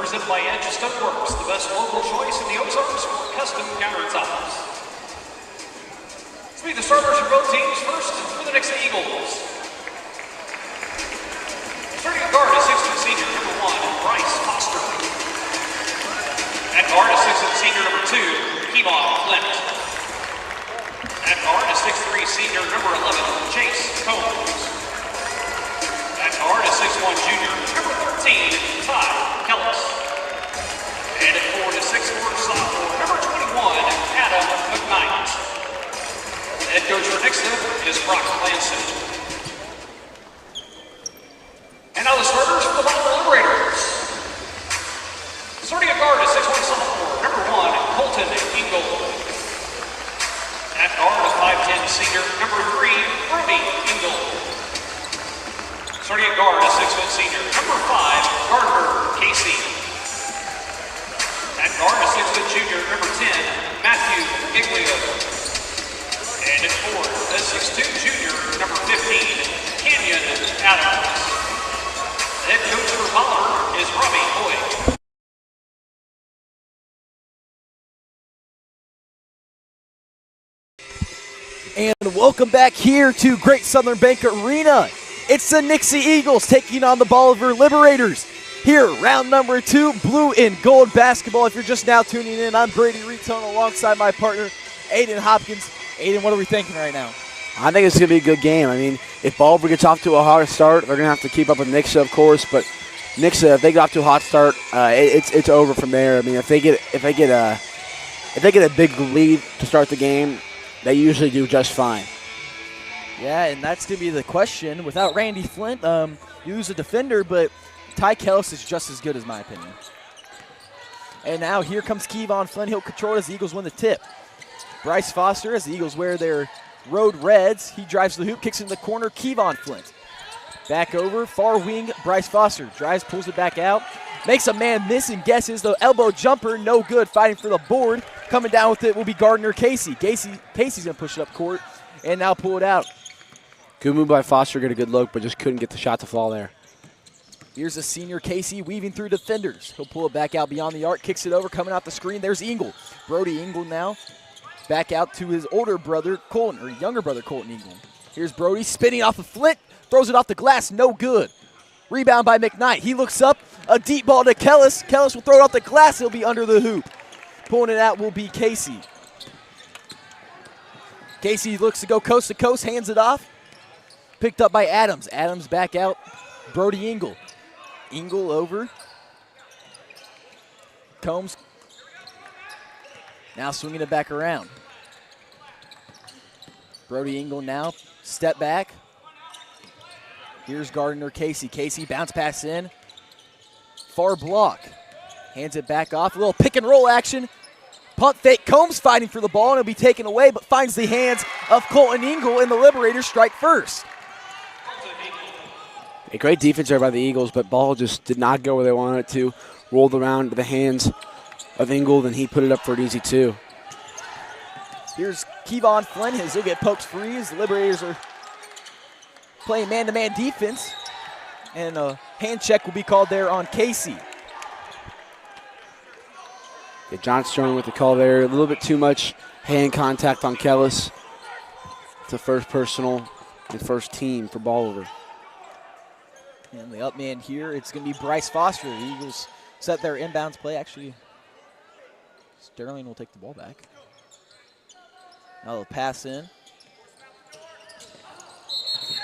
presented by Edge Stoneworks, the best local choice in the Ozarks for custom countertops. Let's meet the starters for both teams. First, for the Nixa Eagles. Starting at guard is 6th senior number 1, Bryce Foster. At guard is 6th senior number 2, Kevon Flint. At guard is 6'3" senior number 11, Chase Combs. At guard is 6'1" junior number 13, Ty Kellis. And at forward is 6'4" sophomore number 21, Adam McKnight. The head coach for Nixa is Brock Lanson. And now the starters for the Bolivar Liberators. Starting at guard is 6'1" sophomore number 1, Colton Ingle. At guard is 5'10" senior number 3, Brody Ingle. Starting at guard is 6' senior number 5, Gardner Casey. At guard is 6' junior number 10, Matthew Giglio. And at forward is 6'2" junior number 15, Canyon Adams. The head coach for Bolivar is Robbie Hoy. And welcome back here to Great Southern Bank Arena. It's the Nixa Eagles taking on the Bolivar Liberators. Here, round number 2, blue and gold basketball. If you're just now tuning in, I'm Brady Retone alongside my partner, Aiden Hopkins. Aiden, what are we thinking right now? I think it's going to be a good game. I mean, if Bolivar gets off to a hot start, they're going to have to keep up with Nixa, of course. But Nixa, if they get off to a hot start, it's over from there. I mean, if they get a big lead to start the game, they usually do just fine. Yeah, and that's going to be the question. Without Randy Flint, you lose a defender, but Ty Kellis is just as good, as my opinion. And now here comes Kevon Flint. He'll control it as the Eagles win the tip. Bryce Foster, as the Eagles wear their road reds, he drives to the hoop, kicks in the corner. Kevon Flint. Back over, far wing, Bryce Foster. Drives, pulls it back out. Makes a man miss and guesses the elbow jumper, no good, fighting for the board. Coming down with it will be Gardner Casey. Casey's going to push it up court and now pull it out. Good move by Foster, get a good look, but just couldn't get the shot to fall there. Here's a senior Casey weaving through defenders. He'll pull it back out beyond the arc, kicks it over, coming out the screen. There's Ingle. Brody Ingle now back out to his older brother, Colton, or younger brother, Colton Ingle. Here's Brody spinning off the Flint, throws it off the glass, no good. Rebound by McKnight. He looks up, a deep ball to Kellis. Kellis will throw it off the glass. He'll be under the hoop. Pulling it out will be Casey. Casey looks to go coast to coast, hands it off. Picked up by Adams. Adams back out. Brody Ingle. Ingle over. Combs. Now swinging it back around. Brody Ingle now. Step back. Here's Gardner Casey. Casey bounce pass in. Far block. Hands it back off. A little pick and roll action. Punt fake. Combs fighting for the ball, and it'll be taken away, but finds the hands of Colton Ingle, and the Liberators strike first. A great defense there by the Eagles, but ball just did not go where they wanted it to. Rolled around to the hands of Ingle, then he put it up for an easy 2. Here's Kevon Flint. He'll get poked free as the Liberators are playing man-to-man defense, and a hand check will be called there on Casey. Yeah, John Strong with the call there. A little bit too much hand contact on Kellis. It's a first personal and first team for Bolivar. And the up man here, it's going to be Bryce Foster. The Eagles set their inbounds play. Actually, Sterling will take the ball back. Now they'll pass in.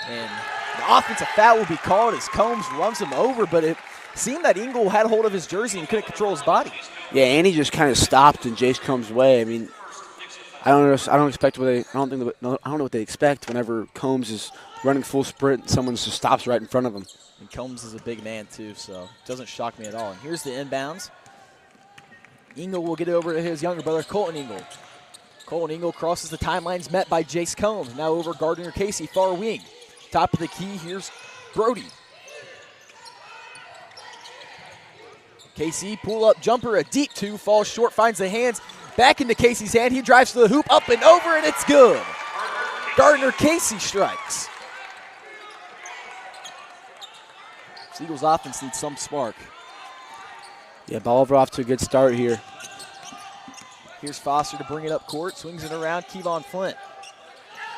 And the offensive foul will be called as Combs runs him over, but it seemed that Ingle had a hold of his jersey and couldn't control his body. Yeah, and he just kind of stopped in Jace Combs' way. I mean, I don't know what they expect whenever Combs is running full sprint and someone just stops right in front of him. And Combs is a big man too, so it doesn't shock me at all. And here's the inbounds. Ingle will get it over to his younger brother, Colton Ingle. Colton Ingle crosses the timelines, met by Jace Combs. Now over Gardner Casey, far wing. Top of the key, here's Brody. Casey, pull-up jumper, a deep 2, falls short, finds the hands. Back into Casey's hand, he drives to the hoop, up and over, and it's good. Gardner Casey strikes. This Eagles offense needs some spark. Yeah, Bolivar off to a good start here. Here's Foster to bring it up court. Swings it around. Kevon Flint.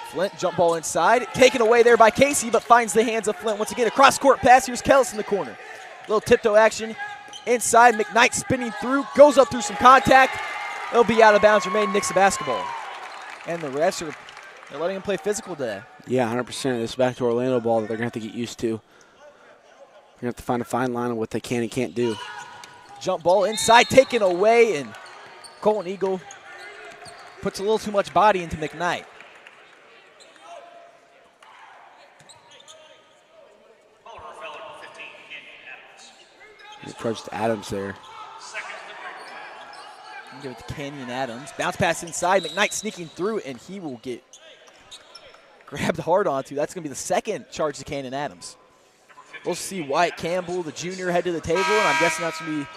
Flint, jump ball inside. Taken away there by Casey, but finds the hands of Flint. Once again, a cross-court pass. Here's Kellis in the corner. Little tiptoe action. Inside, McKnight spinning through. Goes up through some contact. It'll be out of bounds. Remain Nixa basketball. And the refs they're letting him play physical today. Yeah, 100%. This is back to Orlando ball that they're going to have to get used to. They're going to have to find a fine line on what they can and can't do. Jump ball inside, taken away, and Colton Eagle puts a little too much body into McKnight. He approached Adams there. Give it to Canyon Adams. Bounce pass inside. McKnight sneaking through, and he will get grabbed hard onto. That's going to be the second charge to Canyon Adams. We'll see Wyatt Campbell, the junior, head to the table, and I'm guessing that's going to be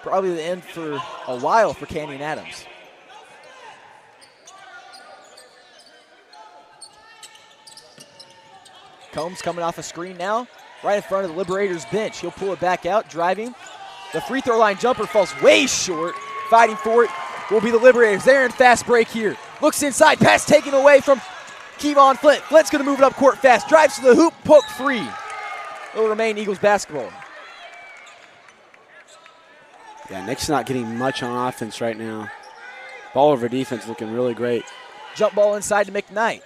probably the end for a while for Canyon Adams. Combs coming off a screen now, right in front of the Liberators bench. He'll pull it back out, driving. The free throw line jumper falls way short. Fighting for it will be the Liberators. They're in fast break here. Looks inside, pass taken away from Kevon Flint. Flint's going to move it up court fast. Drives to the hoop, poke free. It'll remain Eagles basketball. Yeah, Nick's not getting much on offense right now. Bolivar defense looking really great. Jump ball inside to McKnight.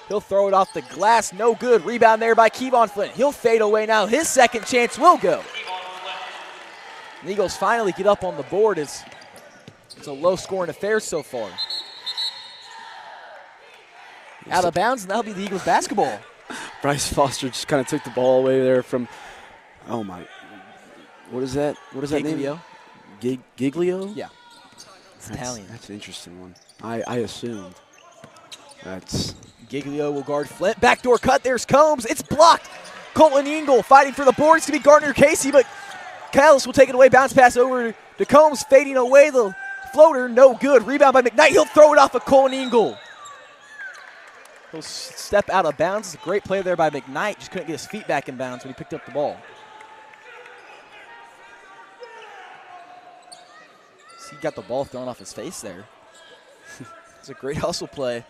He'll throw it off the glass, no good. Rebound there by Kevon Flint. He'll fade away now. His second chance will go. The Eagles finally get up on the board. It's a low-scoring affair so far. Out of bounds, and that'll be the Eagles basketball. Bryce Foster just kind of took the ball away there from, oh my, what is that? What is that name? Giglio? Yeah. It's Italian. That's an interesting one. I assumed. That's Giglio will guard Flint. Backdoor cut. There's Combs. It's blocked. Colton Ingle fighting for the board. It's going to be Gardner Casey, but Callis will take it away. Bounce pass over to Combs, fading away the floater. No good. Rebound by McKnight. He'll throw it off of Colton Ingle. He'll step out of bounds. It's a great play there by McKnight. Just couldn't get his feet back in bounds when he picked up the ball. So he got the ball thrown off his face there. It's a great hustle play.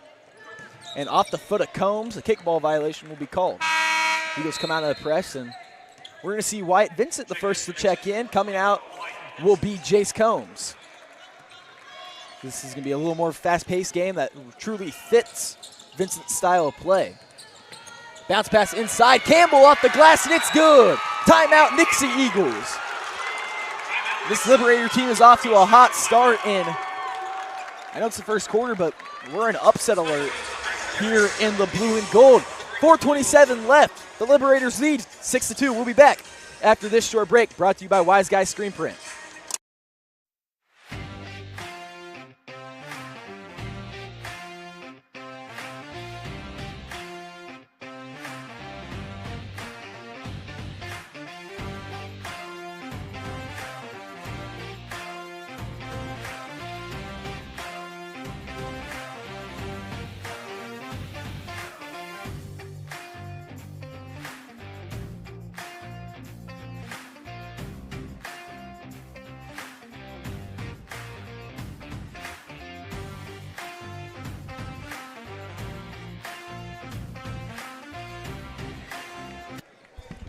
And off the foot of Combs, a kickball violation will be called. Eagles come out of the press, and we're going to see Wyatt Vincent the first to check in. Coming out will be Jace Combs. This is going to be a little more fast-paced game that truly fits Vincent's style of play. Bounce pass inside. Campbell off the glass, and it's good. Timeout, Nixa Eagles. This Liberator team is off to a hot start, and I know it's the first quarter, but we're in upset alert here in the blue and gold. 4:27 left. The Liberators lead 6-2. We'll be back after this short break, brought to you by Wise Guys Screen Print.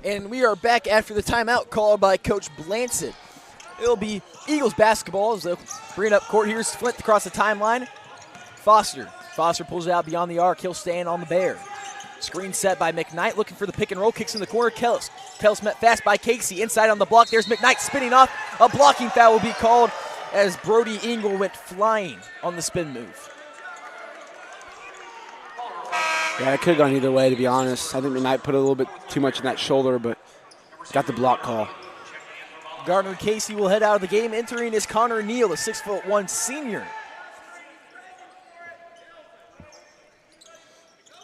And we are back after the timeout called by Coach Blansett. It'll be Eagles basketball as they'll bring it up court. Here's Flint across the timeline. Foster pulls it out beyond the arc. He'll stand on the bear. Screen set by McKnight, looking for the pick and roll. Kicks in the corner. Kellis met fast by Casey. Inside on the block. There's McKnight spinning off. A blocking foul will be called as Brody Ingle went flying on the spin move. Yeah, it could have gone either way, to be honest. I think McKnight put a little bit too much in that shoulder, but got the block call. Gardner Casey will head out of the game. Entering is Connor Neal, a 6'1" senior.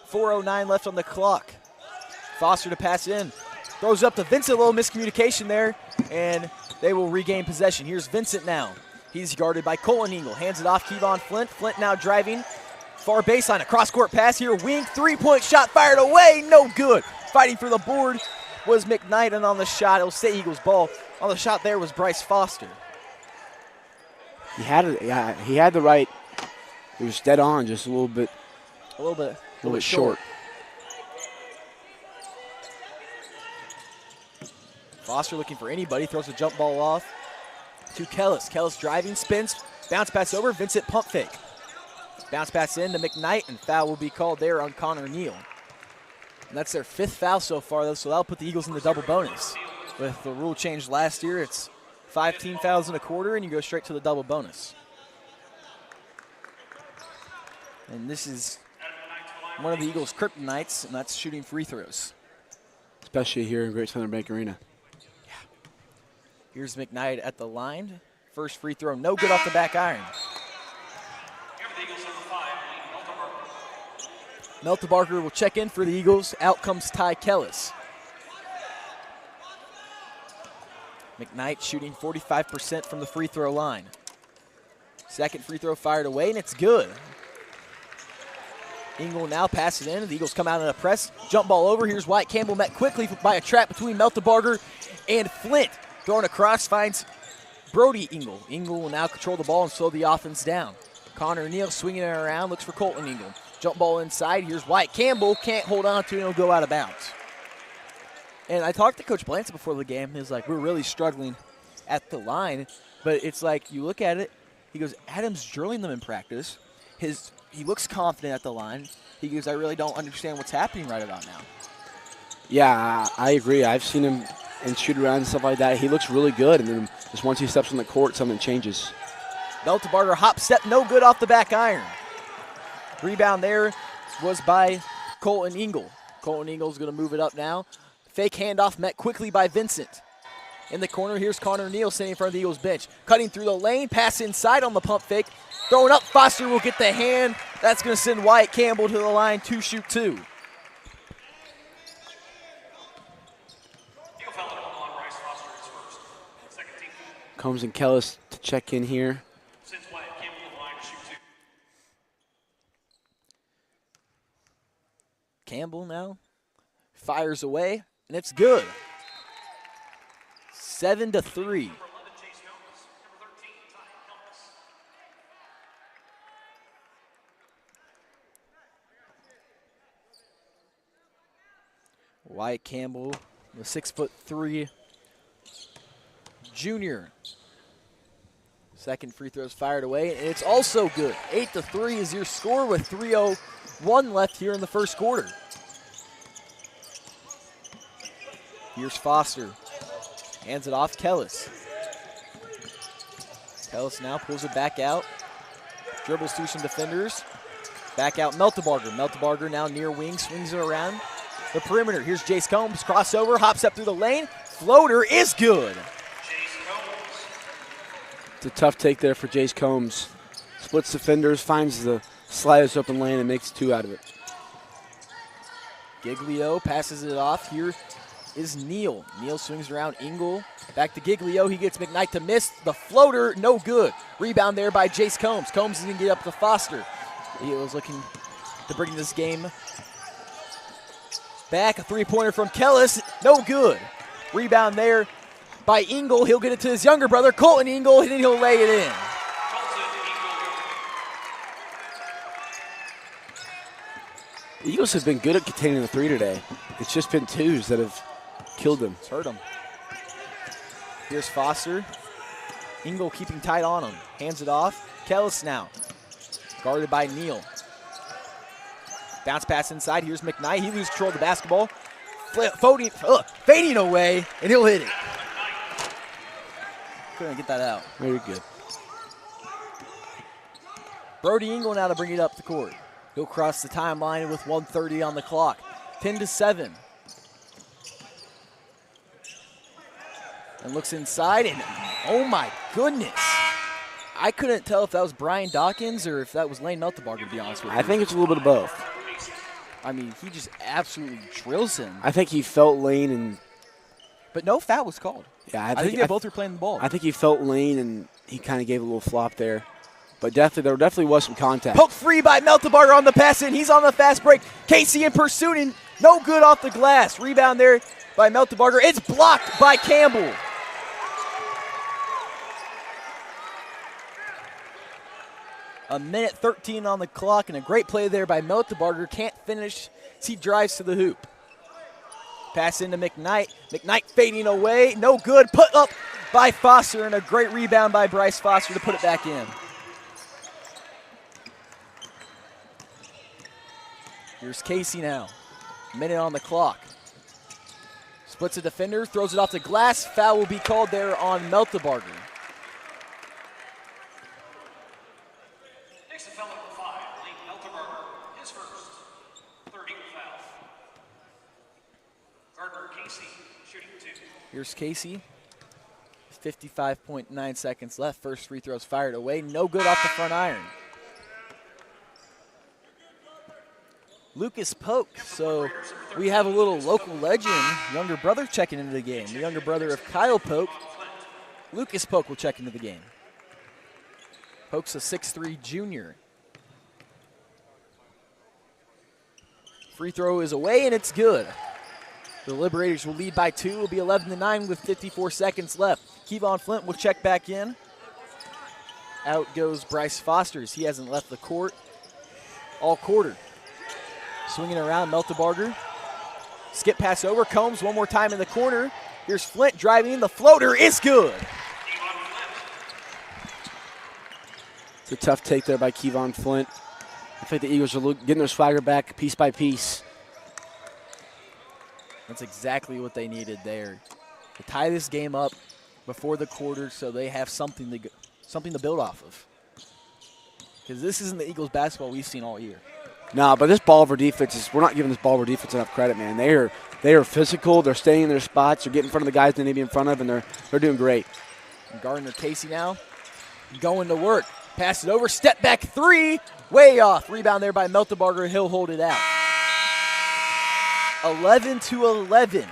4:09 left on the clock. Foster to pass in. Throws up to Vincent, a little miscommunication there, and they will regain possession. Here's Vincent now. He's guarded by Colton Ingle. Hands it off Kevon Flint. Flint now driving. Far baseline, a cross-court pass here. Wing, three-point shot fired away. No good. Fighting for the board was McKnight, and on the shot, it'll stay Eagles ball. on the shot there was Bryce Foster. He had it. Yeah, he had the right. He was dead on, just a little bit short. Foster looking for anybody, throws a jump ball off to Kellis. Kellis driving, spins, bounce pass over, Vincent pump fake. Bounce pass in to McKnight, and foul will be called there on Connor Neal. And that's their 5th foul so far, though, so that'll put the Eagles in the double bonus. With the rule change last year, it's 5 team fouls in a quarter, and you go straight to the double bonus. And this is one of the Eagles' kryptonites, and that's shooting free throws. Especially here in Great Southern Bank Arena. Here's McKnight at the line. First free throw, no good off the back iron. Melta Barker will check in for the Eagles. Out comes Ty Kellis. McKnight shooting 45% from the free throw line. Second free throw fired away, and it's good. Ingle now passes it in. The Eagles come out in a press. Jump ball over. Here's Wyatt Campbell, met quickly by a trap between Melta Barker and Flint. Throwing across, finds Brody Ingle. Ingle will now control the ball and slow the offense down. Connor Neal swinging it around, looks for Colton Ingle. Jump ball inside. Here's Wyatt Campbell. Can't hold on to it, and it'll go out of bounds. And I talked to Coach Blanton before the game. He was like, we're really struggling at the line. But it's like, you look at it, he goes, Adam's drilling them in practice. He looks confident at the line. He goes, I really don't understand what's happening right about now. Yeah, I agree. I've seen him and shoot around and stuff like that. He looks really good, and then just once he steps on the court, something changes. Melta Barker hop step, no good off the back iron. Rebound there was by Colton Ingle. Colton Ingle's going to move it up now. Fake handoff met quickly by Vincent. In the corner, here's Connor Neal sitting in front of the Eagles bench. Cutting through the lane, pass inside on the pump fake. Throwing up, Foster will get the hand. That's going to send Wyatt Campbell to the line to shoot 2. Combs and Kellis to check in here. Campbell now fires away, and it's good. 7-3. Wyatt Campbell, the 6'3" junior. Second free throw's fired away, and it's also good. 8-3 is your score with 3:01 left here in the first quarter. Here's Foster. Hands it off, Kellis. Kellis now pulls it back out. Dribbles through some defenders. Back out, Melta Barker. Melta Barker now near wing, swings it around the perimeter. Here's Jace Combs, crossover, hops up through the lane. Floater is good. It's a tough take there for Jace Combs. Splits defenders, finds the slightest open lane, and makes 2 out of it. Giglio passes it off. Here is Neal. Neal swings around Ingle. Back to Giglio. He gets McKnight to miss. The floater, no good. Rebound there by Jace Combs. Combs is going to get up to Foster. He was looking to bring this game back. A three-pointer from Kellis, no good. Rebound there by Ingle. He'll get it to his younger brother, Colton Ingle, and then he'll lay it in. The Eagles have been good at containing the 3 today. It's just been 2s that have killed them. It's hurt them. Here's Foster. Ingle keeping tight on him. Hands it off. Kellis now. Guarded by Neal. Bounce pass inside. Here's McKnight. He loses control of the basketball. Fading away, and he'll hit it. Couldn't get that out. Very good. Brody Ingle now to bring it up the court. He'll cross the timeline with 1:30 on the clock. 10-7. And looks inside, and oh my goodness. I couldn't tell if that was Brian Dawkins or if that was Lane Melta Barker, to be honest with you. I think it's a little bit of both. I mean, he just absolutely drills him. I think he felt Lane and... But no foul was called. Yeah, I think they both were playing the ball. I think he felt Lane and he kind of gave a little flop there. But there definitely was some contact. Poked free by Melta Barker on the pass in. He's on the fast break. Casey in pursuit, and no good off the glass. Rebound there by Melta Barker. It's blocked by Campbell. A minute 13 on the clock, and a great play there by Meltebarger. Can't finish as he drives to the hoop. Pass into McKnight. McKnight fading away. No good. Put up by Foster, and a great rebound by Bryce Foster to put it back in. Here's Casey now. Minute on the clock. Splits a defender, throws it off the glass. Foul will be called there on Meltebarger. Nixa foul number 5, Lee Meltebarger, his first. 30 foul. Gardner Casey shooting 2. Here's Casey. 55.9 seconds left. First free throw's fired away. No good off the front iron. Lucas Polk. So we have a little local legend, younger brother checking into the game. The younger brother of Kyle Polk. Lucas Polk will check into the game. Polk's a 6'3 junior. Free throw is away, and it's good. The Liberators will lead by 2. It will be 11-9 with 54 seconds left. Kevon Flint will check back in. Out goes Bryce Foster. He hasn't left the court all quarter. Swinging around, Meltebarger. Skip pass over, Combs one more time in the corner. Here's Flint driving in, the floater is good. It's a tough take there by Kevon Flint. I think the Eagles are getting their swagger back piece by piece. That's exactly what they needed there. To tie this game up before the quarter so they have something to build off of. Because this isn't the Eagles basketball we've seen all year. No, but this Bolivar defense we're not giving this Bolivar defense enough credit, man. They are physical, they're staying in their spots, they're getting in front of the guys they need to be in front of, and they're doing great. And Gardner Casey now going to work. Pass it over, step back 3, way off. Rebound there by Meltebarger, he'll hold it out. 11-11.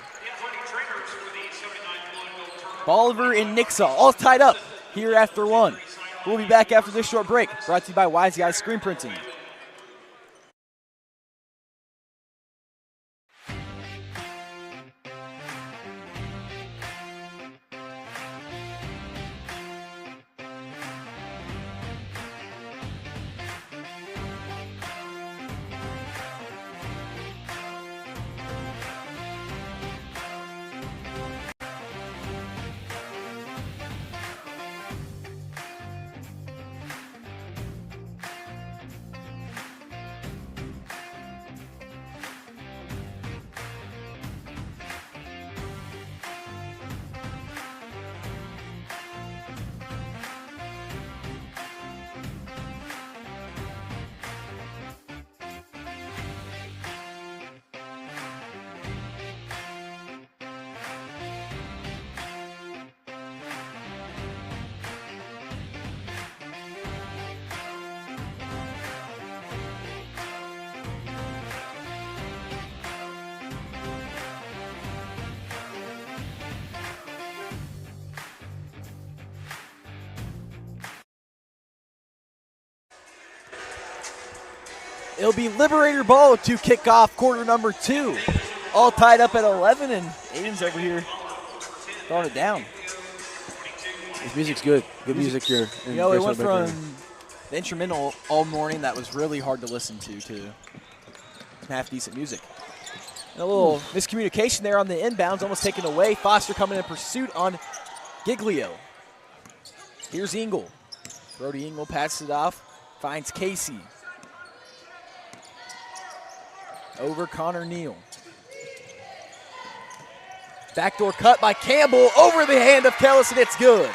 Bolivar and Nixa all tied up here after 1. We'll be back after this short break. Brought to you by Wise Guys Screen Printing. It'll be Liberator ball to kick off quarter number 2. All tied up at 11, and Aiden's over here throwing it down. This music's good. Good music here. You know, it went from the instrumental all morning that was really hard to listen to some half-decent music. And a little miscommunication there on the inbounds, almost taken away. Foster coming in pursuit on Giglio. Here's Engel. Brody Engel passes it off, finds Casey. Over Connor Neal. Backdoor cut by Campbell over the hand of Kellis, and it's good.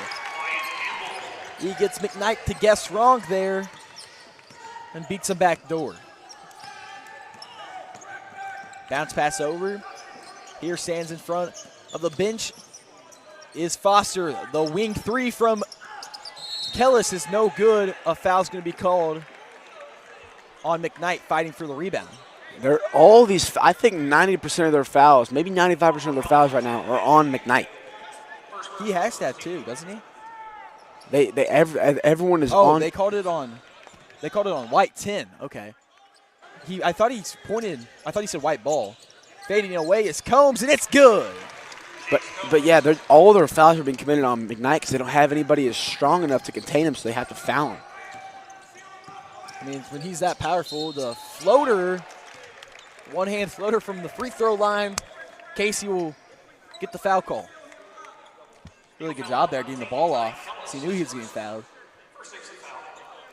He gets McKnight to guess wrong there and beats him backdoor. Bounce pass over. Here stands in front of the bench is Foster. The wing 3 from Kellis is no good. A foul's going to be called on McKnight fighting for the rebound. They're all these. I think 90% of their fouls, maybe 95% of their fouls right now, are on McKnight. He has that too, doesn't he? Everyone is on. Oh, they called it on. They called it on white 10. Okay. I thought he said white ball. Fading away is Combs, and it's good. But yeah, all their fouls are being committed on McKnight because they don't have anybody as strong enough to contain him, so they have to foul him. I mean, when he's that powerful, the floater, one-hand floater from the free throw line, Casey will get the foul call. Really good job there getting the ball off, because he knew he was getting fouled.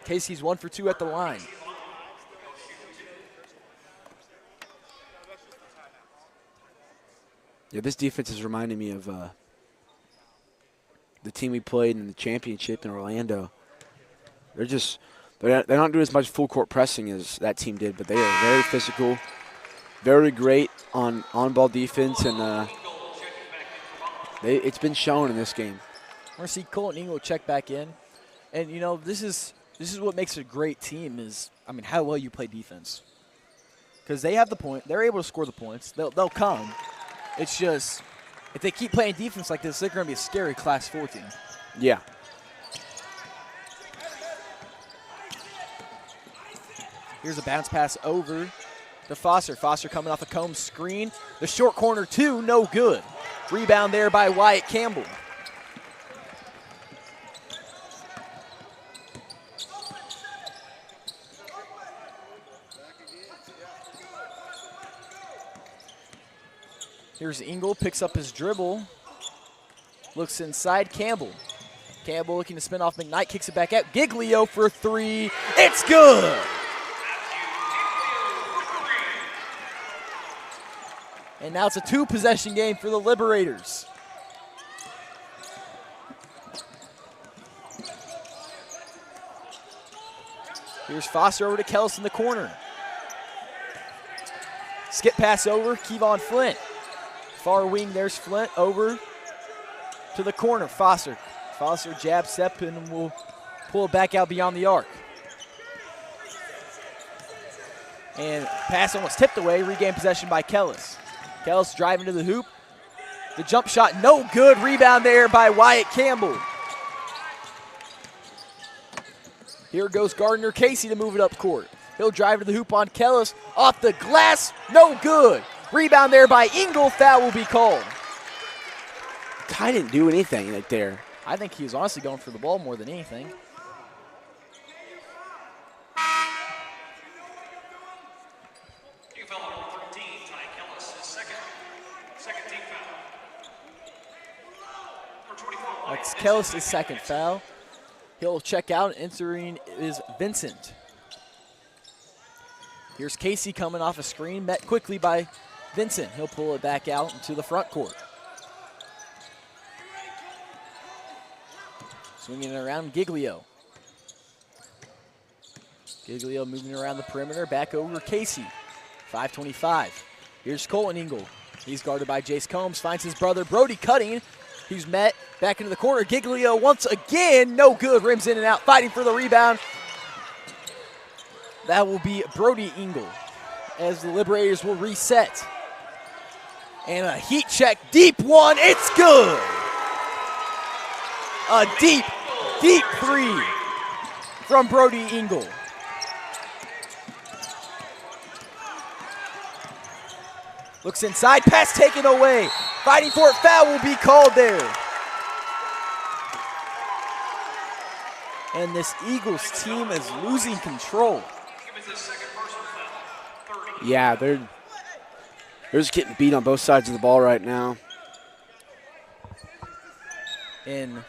Casey's 1 for 2 at the line. Yeah, this defense is reminding me of the team we played in the championship in Orlando. They're not doing as much full court pressing as that team did, but they are very physical, very great on ball defense, and it's been shown in this game. We're gonna see Colton Ingle check back in, and you know this is what makes a great team is, I mean, how well you play defense. Because they have the point, they're able to score the points. They'll come. It's just if they keep playing defense like this, they're gonna be a scary Class 4 team. Yeah. Here's a bounce pass over to Foster. Foster coming off a Combs screen. The short corner, 2, no good. Rebound there by Wyatt Campbell. Here's Ingle, picks up his dribble. Looks inside, Campbell. Campbell looking to spin off McKnight, kicks it back out. Giglio for 3, it's good! And now it's a 2-possession game for the Liberators. Here's Foster over to Kellis in the corner. Skip pass over, Kevon Flint. Far wing, there's Flint over to the corner. Foster jab step and will pull it back out beyond the arc. And pass almost tipped away, regained possession by Kellis. Kellis driving to the hoop. The jump shot, no good. Rebound there by Wyatt Campbell. Here goes Gardner Casey to move it up court. He'll drive to the hoop on Kellis. Off the glass, no good. Rebound there by Ingle. Foul will be called. Ty didn't do anything right there. I think he was honestly going for the ball more than anything. You foul number 13, Ty Kellis, his second team foul. Number 24. That's Kellis' second foul. He'll check out. Entering is Vincent. Here's Casey coming off a screen, met quickly by Vincent. He'll pull it back out into the front court. Swinging it around, Giglio. Giglio moving around the perimeter, back over Casey. 5:25. Here's Colton Ingle. He's guarded by Jace Combs, finds his brother Brody Cutting. He's met back into the corner. Giglio once again, no good, rims in and out, fighting for the rebound. That will be Brody Ingle as the Liberators will reset. And a heat check, deep one, it's good. A deep, deep 3 from Brody Ingle. Looks inside, pass taken away. Fighting for it, foul will be called there. And this Eagles team is losing control. Yeah, they're just getting beat on both sides of the ball right now. And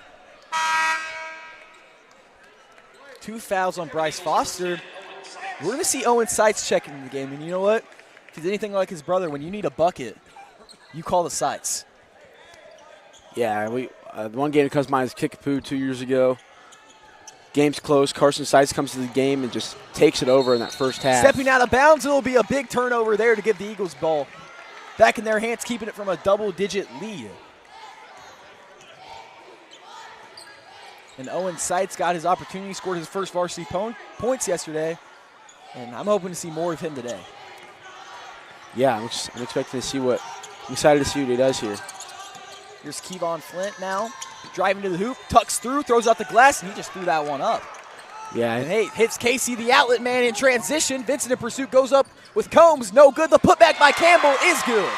2 fouls on Bryce Foster. We're going to see Owen Seitz checking in the game. And you know what? If he's anything like his brother, when you need a bucket, you call the Seitz. Yeah, the one game that comes to mind is Kickapoo 2 years ago. Game's close. Carson Seitz comes to the game and just takes it over in that first half. Stepping out of bounds, it'll be a big turnover there to give the Eagles ball back in their hands, keeping it from a double-digit lead. And Owen Seitz got his opportunity, scored his first varsity points yesterday, and I'm hoping to see more of him today. Yeah, I'm expecting to see I'm excited to see what he does here. Here's Kevon Flint now, driving to the hoop, tucks through, throws out the glass, and he just threw that one up. Yeah. And hey, hits Casey, the outlet man in transition. Vincent in pursuit goes up with Combs, no good. The putback by Campbell is good.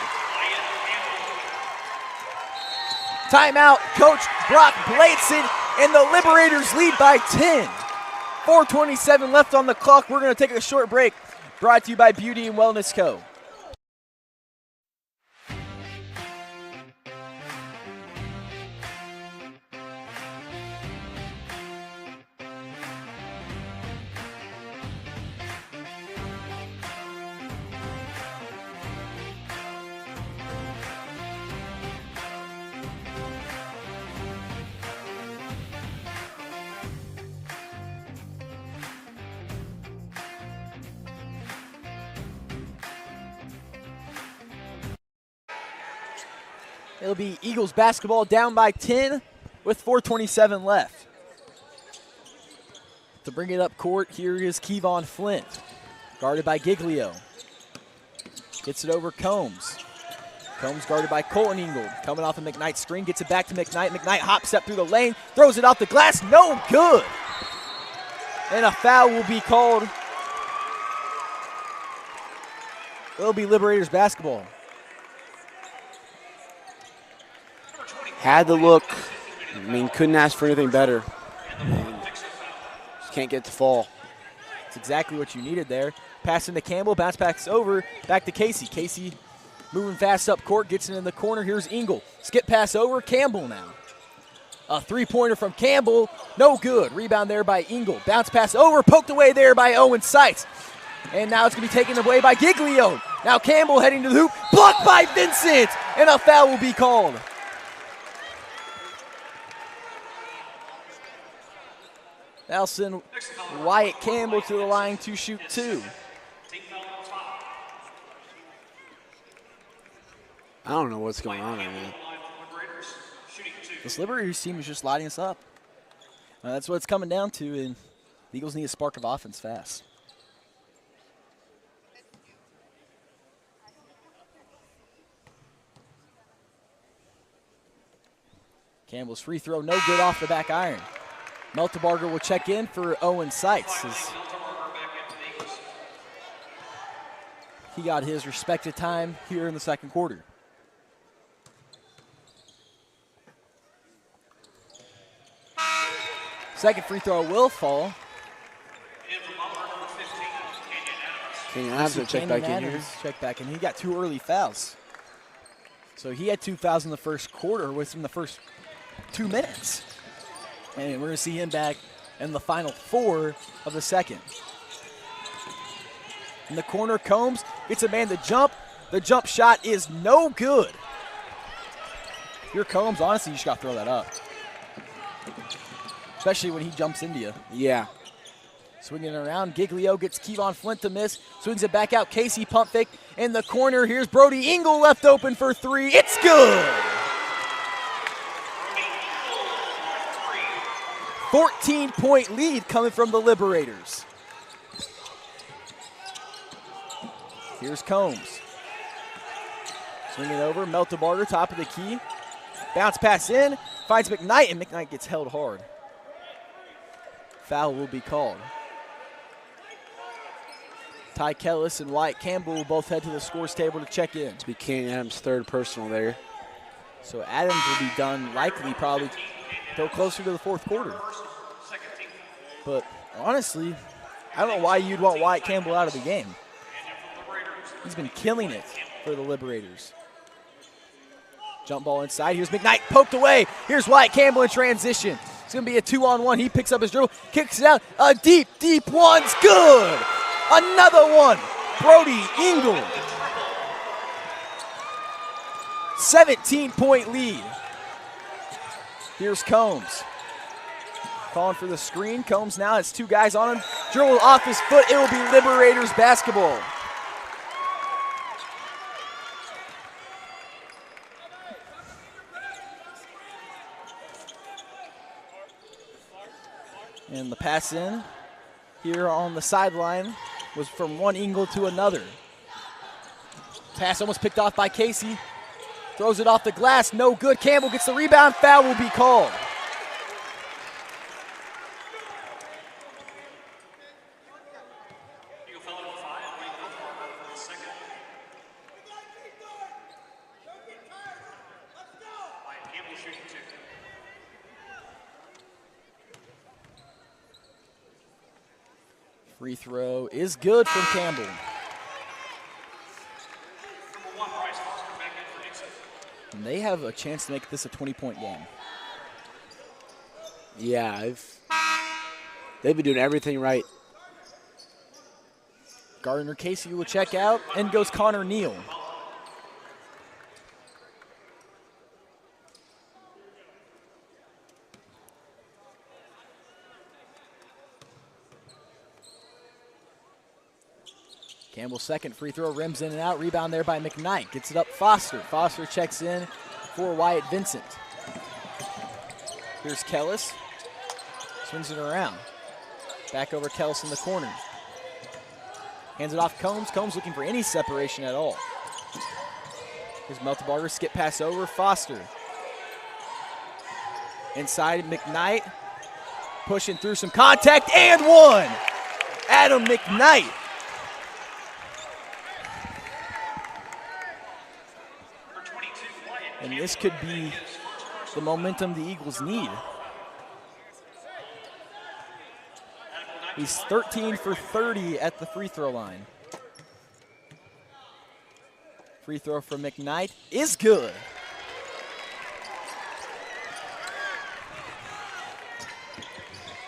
Timeout, Coach Brock Bladson, and the Liberators lead by 10. 4:27 left on the clock. We're going to take a short break. Brought to you by Beauty and Wellness Co. It'll be Eagles basketball down by 10 with 4:27 left. To bring it up court, here is Kevon Flint, guarded by Giglio. Gets it over Combs. Combs guarded by Colton Ingold. Coming off a McKnight screen, gets it back to McKnight. McKnight hop step through the lane, throws it off the glass, no good. And a foul will be called. It'll be Liberators basketball. Had the look. I mean, couldn't ask for anything better. Just can't get to fall. That's exactly what you needed there. Pass into Campbell, bounce backs over, back to Casey. Casey moving fast up court, gets it in the corner. Here's Engel. Skip pass over, Campbell now. A three-pointer from Campbell, no good. Rebound there by Engel. Bounce pass over, poked away there by Owen Seitz. And now it's going to be taken away by Giglio. Now Campbell heading to the hoop, blocked by Vincent, and a foul will be called. Now send Wyatt Campbell to the line to shoot two. I don't know what's going on right now. This Liberators team is just lighting us up. That's what it's coming down to, and the Eagles need a spark of offense fast. Campbell's free throw, no good off the back iron. Meltebarger will check in for Owen Seitz. He got his respected time here in the second quarter. Second free throw will fall. Kenyon Adams will check back in here. Check back in. He got two early fouls. So he had 2 fouls in the first quarter within the first 2 minutes. And we're going to see him back in the final 4 of the second. In the corner, Combs gets a man to jump. The jump shot is no good. If you're Combs, honestly, you just got to throw that up. Especially when he jumps into you. Yeah. Swinging around, Giglio gets Kevon Flint to miss. Swings it back out, Casey pump fake in the corner. Here's Brody Engel left open for three. It's good! 14-point lead coming from the Liberators. Here's Combs. Swing it over, Meltebarger, top of the key. Bounce pass in, finds McKnight, and McKnight gets held hard. Foul will be called. Ty Kellis and Wyatt Campbell will both head to the scores table to check in. To be Kenyon Adams' third personal there. So Adams will be done likely probably till closer to the fourth quarter. But honestly, I don't know why you'd want Wyatt Campbell out of the game. He's been killing it for the Liberators. Jump ball inside. Here's McKnight poked away. Here's Wyatt Campbell in transition. It's going to be a 2-on-1. He picks up his dribble, kicks it out. A deep one's good. Another one. Brody Engel. 17-point lead. Here's Combs. Calling for the screen. Combs now has 2 guys on him. Dribble off his foot. It will be Liberators basketball. And the pass in here on the sideline was from one Engel to another. Pass almost picked off by Casey. Throws it off the glass, no good. Campbell gets the rebound, foul will be called. Free throw is good from Campbell. Number 1, Bryce Foster back in for Nixa. And they have a chance to make this a 20-point game. Yeah, they've been doing everything right. Gardner Casey will check out, and goes Connor Neal. Campbell's second free throw, rims in and out. Rebound there by McKnight. Gets it up Foster. Foster checks in for Wyatt Vincent. Here's Kellis. Swings it around. Back over Kellis in the corner. Hands it off Combs. Combs looking for any separation at all. Here's Meltebarger. Skip pass over. Foster. Inside McKnight. Pushing through some contact and one. Adam McKnight. And this could be the momentum the Eagles need. He's 13 for 30 at the free throw line. Free throw from McKnight is good.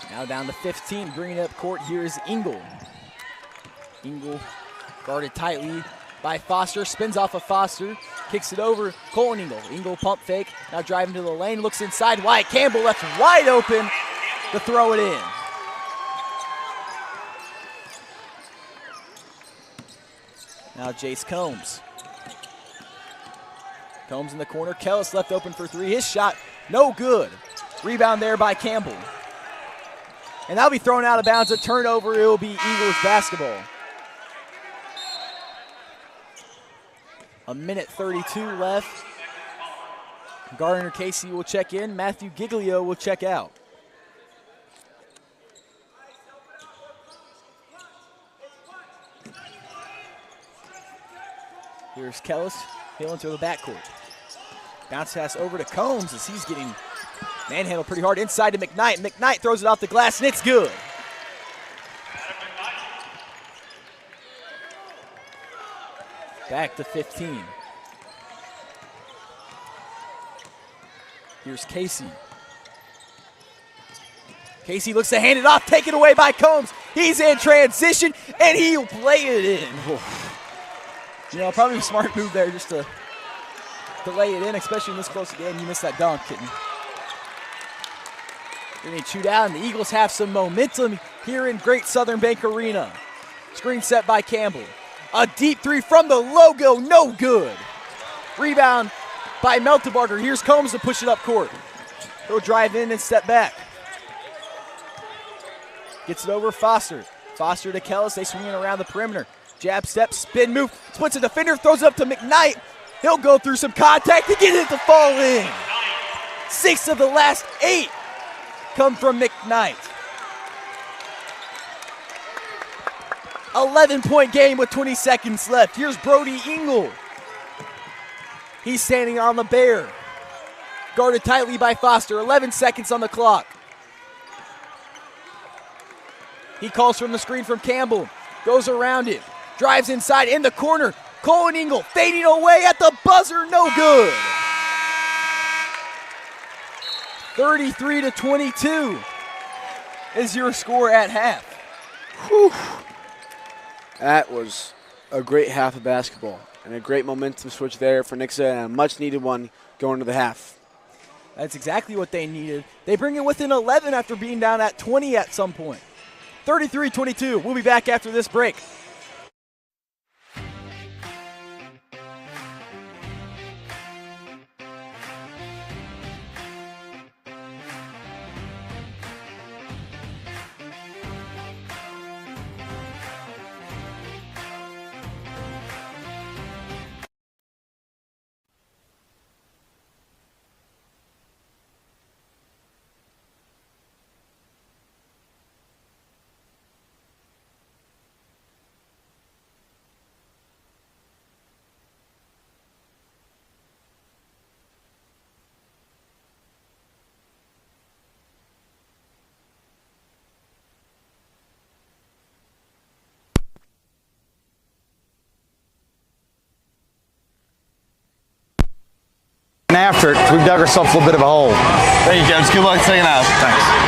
Now down to 15, bringing it up court. Here is Engel. Engel guarded tightly by Foster, spins off of Foster, kicks it over, Colin Engel. Engel pump fake, now driving to the lane, looks inside, Wyatt Campbell left wide open to throw it in. Now Jace Combs. Combs in the corner, Kellis left open for three, his shot, no good. Rebound there by Campbell. And that'll be thrown out of bounds, a turnover, it will be Eagles basketball. A minute 32 left. Gardner Casey will check in. Matthew Giglio will check out. Here's Kellis, he'll to the backcourt. Bounce pass over to Combs as he's getting manhandled pretty hard inside to McKnight. McKnight throws it off the glass and it's good. Back to 15. Here's Casey. Casey looks to hand it off, taken away by Combs. He's in transition, and he'll play it in. You know, probably a smart move there just to lay it in, especially in this close game. You missed that dunk, kitten. They're going to chew down. The Eagles have some momentum here in Great Southern Bank Arena. Screen set by Campbell. A deep three from the logo, no good. Rebound by Meltebarger. Here's Combs to push it up court. He'll drive in and step back. Gets it over Foster. Foster to Kellis. They swing it around the perimeter. Jab step, spin move. Splits a defender, throws it up to McKnight. He'll go through some contact to get it to fall in. 6 of the last 8 come from McKnight. 11-point game with 20 seconds left. Here's Brody Engel. He's standing on the bear. Guarded tightly by Foster. 11 seconds on the clock. He calls from the screen from Campbell. Goes around it. Drives inside in the corner. Colin Engel fading away at the buzzer. No good. 33-22 is your score at half. Whew. That was a great half of basketball and a great momentum switch there for Nixa and a much-needed one going to the half. That's exactly what they needed. They bring it within 11 after being down at 20 at some point. 33-22. We'll be back after this break. after it, we've dug ourselves a little bit of a hole. There you go. Good luck second half. Thanks.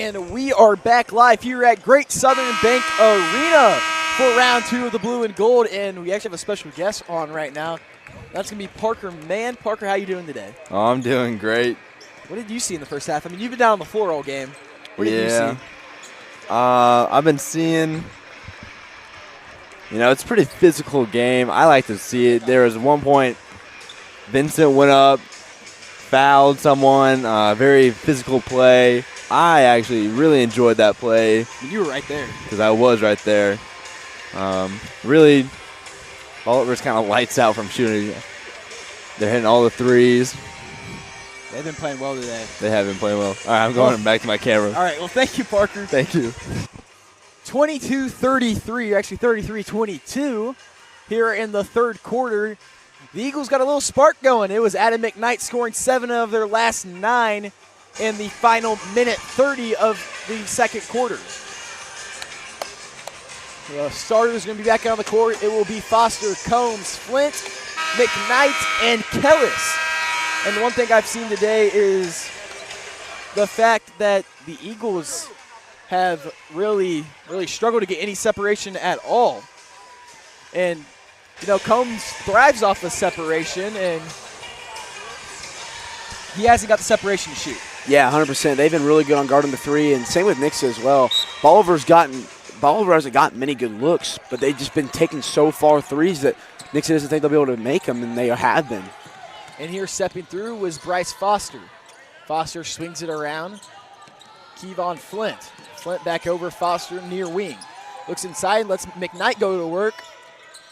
And we are back live here at Great Southern Bank Arena for round 2 of the blue and gold. And we actually have a special guest on right now. That's going to be Parker Mann. Parker, how you doing today? Oh, I'm doing great. What did you see in the first half? I mean, you've been down on the floor all game. What did you see? I've been seeing, it's a pretty physical game. I like to see it. There was one point Vincent went up, fouled someone, very physical play. I actually really enjoyed that play. You were right there. Because I was right there. Really, Bolivar's kind of lights out from shooting. They're hitting all the threes. They've been playing well today. They have been playing well. All right, I'm going back to my camera. All right, well, thank you, Parker. Thank you. 22-33, actually 33-22 here in the third quarter. The Eagles got a little spark going. It was Adam McKnight scoring 7 of their last 9 in the final minute 30 of the second quarter. The starters are going to be back on the court. It will be Foster, Combs, Flint, McKnight, and Kellis. And one thing I've seen today is the fact that the Eagles have really struggled to get any separation at all. And, Combs thrives off the separation, and he hasn't got the separation to shoot. Yeah, 100%. They've been really good on guarding the 3, and same with Nixa as well. Bolivar hasn't gotten many good looks, but they've just been taking so far threes that Nixa doesn't think they'll be able to make them, and they have been. And here stepping through was Bryce Foster. Foster swings it around. Kevon Flint. Flint back over Foster near wing. Looks inside, lets McKnight go to work.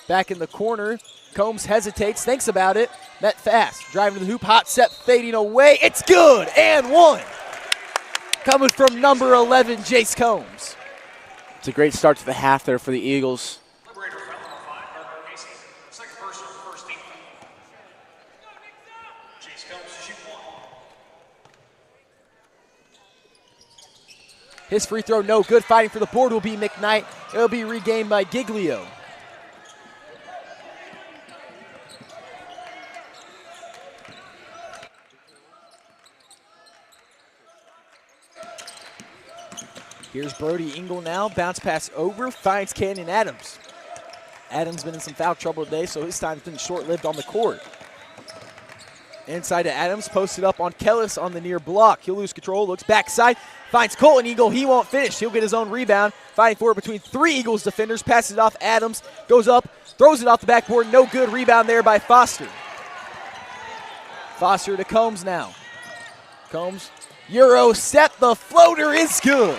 Back in the corner. Combs hesitates, thinks about it. Met fast. Driving to the hoop, hot set, fading away. It's good, and one. Coming from number 11, Jace Combs. It's a great start to the half there for the Eagles. His free throw no good. Fighting for the board will be McKnight. It'll be regained by Giglio. Here's Brody Engel now. Bounce pass over. Finds Canyon Adams. Adams been in some foul trouble today, so his time's been short-lived on the court. Inside to Adams, posted up on Kellis on the near block. He'll lose control, looks backside, finds Colton Eagle. He won't finish. He'll get his own rebound. Fighting for it between 3 Eagles defenders. Passes it off. Adams goes up, throws it off the backboard. No good. Rebound there by Foster. Foster to Combs now. Combs, Euro step. The floater is good.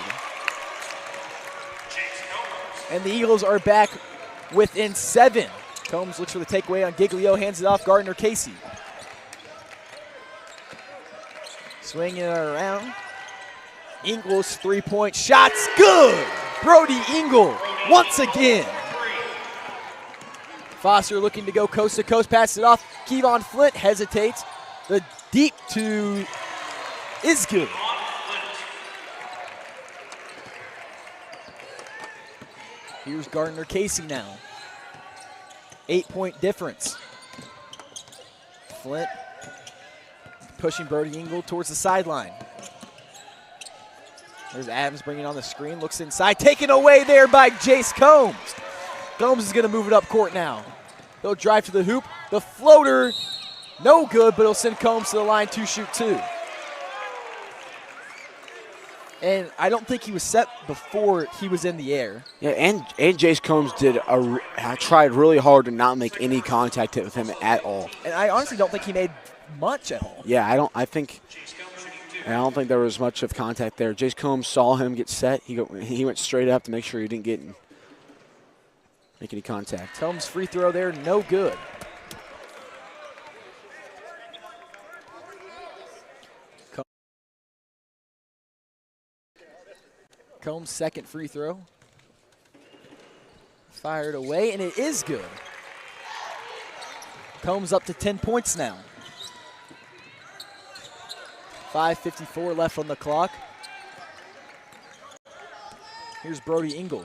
And the Eagles are back within 7. Combs looks for the takeaway on Giglio. Hands it off. Gardner Casey. Swinging it around. Ingle's 3-point shot's good. Brody Engle once again. Foster looking to go coast to coast. Passes it off. Kevon Flint hesitates. The deep two is good. Here's Gardner Casey now. 8-point difference. Flint pushing Brody Engle towards the sideline. There's Adams bringing on the screen, looks inside, taken away there by Jace Combs. Combs is going to move it up court now. He'll drive to the hoop. The floater, no good, but he'll send Combs to the line to shoot 2. And I don't think he was set before he was in the air. Yeah, and Jace Combs tried really hard to not make any contact with him at all. And I honestly don't think he made much at all. Yeah, I don't think there was much of contact there. Jace Combs saw him get set. He went straight up to make sure he didn't make any contact. Combs' free throw there, no good. Combs' second free throw. Fired away, and it is good. Combs up to 10 points now. 5:54 left on the clock. Here's Brody Engle.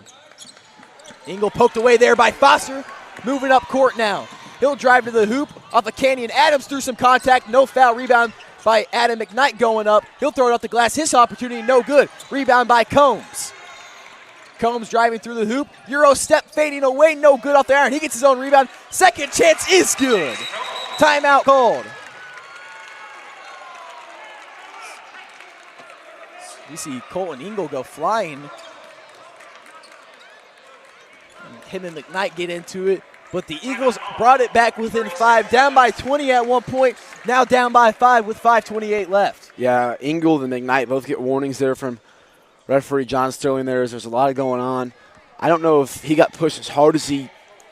Engle poked away there by Foster. Moving up court now. He'll drive to the hoop off of Canyon Adams through some contact. No foul. Rebound by Adam McKnight going up. He'll throw it off the glass. His opportunity, no good. Rebound by Combs. Combs driving through the hoop. Euro step fading away, no good off the iron. He gets his own rebound. Second chance is good. Timeout called. You see Colton Ingle go flying. Him and McKnight get into it, but the Eagles brought it back within 5, down by 20 at one point, now down by 5 with 5:28 left. Yeah, Ingle and McKnight both get warnings there from referee John Sterling. There's a lot going on. I don't know if he got pushed as hard as he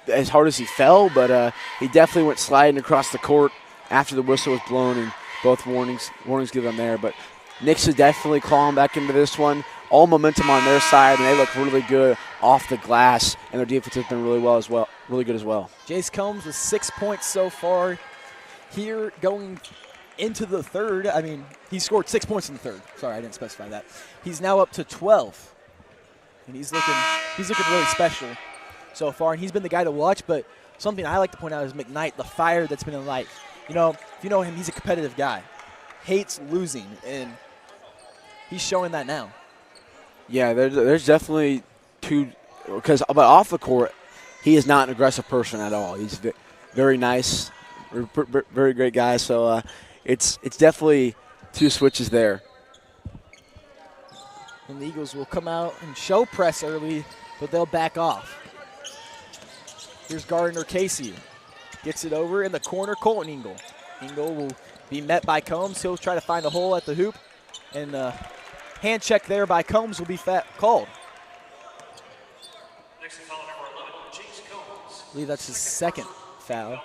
fell, but he definitely went sliding across the court after the whistle was blown, and both warnings given there. But Nixa definitely clawing back into this one. All momentum on their side, and they look really good off the glass, and their defense has been really good as well. Jace Combs with 6 points so far here going into the third. I mean, he scored 6 points in the third. Sorry, I didn't specify that. He's now up to 12, and he's looking really special so far, and he's been the guy to watch. But something I like to point out is McKnight, the fire that's been in life. You know, if you know him, he's a competitive guy, hates losing, and he's showing that now. Yeah, there's definitely but off the court, he is not an aggressive person at all. He's very nice, very great guy. So it's definitely two switches there. And the Eagles will come out and show press early, but they'll back off. Here's Gardner Casey. Gets it over in the corner, Colton Ingle. Ingle will be met by Combs. He'll try to find a hole at the hoop, and hand check there by Combs will be called. Next foul number 11, Jace Combs. I believe that's his second foul.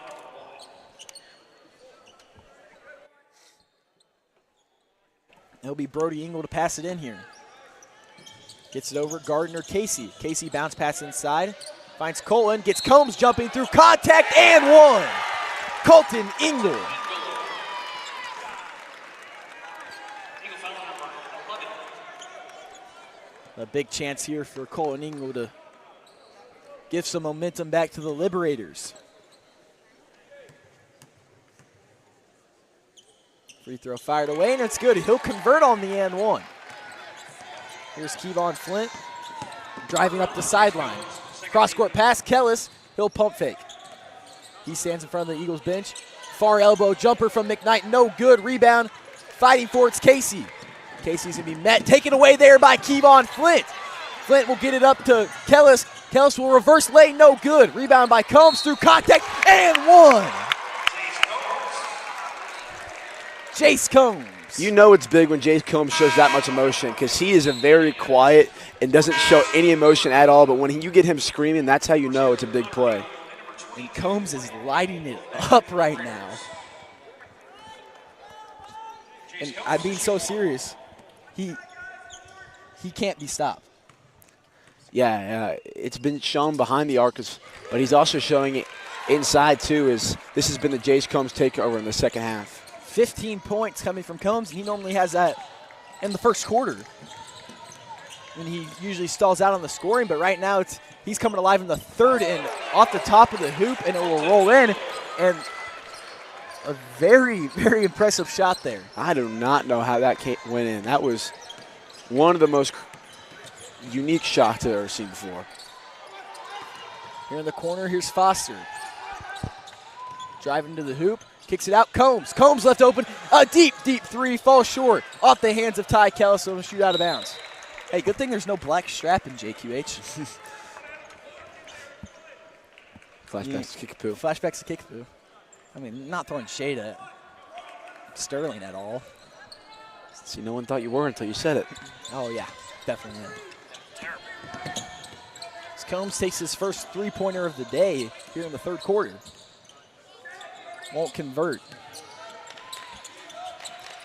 It'll be Brody Ingle to pass it in here. Gets it over, Gardner Casey. Casey bounce pass inside. Finds Colton, gets Combs jumping through, contact, and one. Colton Ingle. A big chance here for Colton Ingle to give some momentum back to the Liberators. Free throw fired away, and it's good. He'll convert on the and one. Here's Kevon Flint driving up the sideline. Cross-court pass, Kellis. He'll pump fake. He stands in front of the Eagles bench. Far elbow jumper from McKnight, no good. Rebound, fighting for it's Casey. Casey's going to be met, taken away there by Kevon Flint. Flint will get it up to Kellis. Kellis will reverse lane, no good. Rebound by Combs through contact, and one. Jace Combs. You know it's big when Jace Combs shows that much emotion, because he is a very quiet and doesn't show any emotion at all. But when you get him screaming, that's how you know it's a big play. And Combs is lighting it up right now. And I'm being so serious. He can't be stopped. Yeah, it's been shown behind the arc, but he's also showing it inside too. This has been the Jace Combs takeover in the second half. 15 points coming from Combs. He normally has that in the first quarter. And he usually stalls out on the scoring, but right now he's coming alive in the third and off the top of the hoop, and it will roll in. And a very, very impressive shot there. I do not know how that went in. That was one of the most unique shots I've ever seen before. Here in the corner, here's Foster. Driving to the hoop, kicks it out, Combs. Combs left open, a deep, deep three, falls short. Off the hands of Ty Kellis, so he'll shoot out of bounds. Hey, good thing there's no black strap in JQH. Flashbacks to Kickapoo. Flashbacks to Kickapoo. I mean, not throwing shade at Sterling at all. See, no one thought you were until you said it. Oh, yeah, definitely. As Combs takes his first three-pointer of the day here in the third quarter. Won't convert.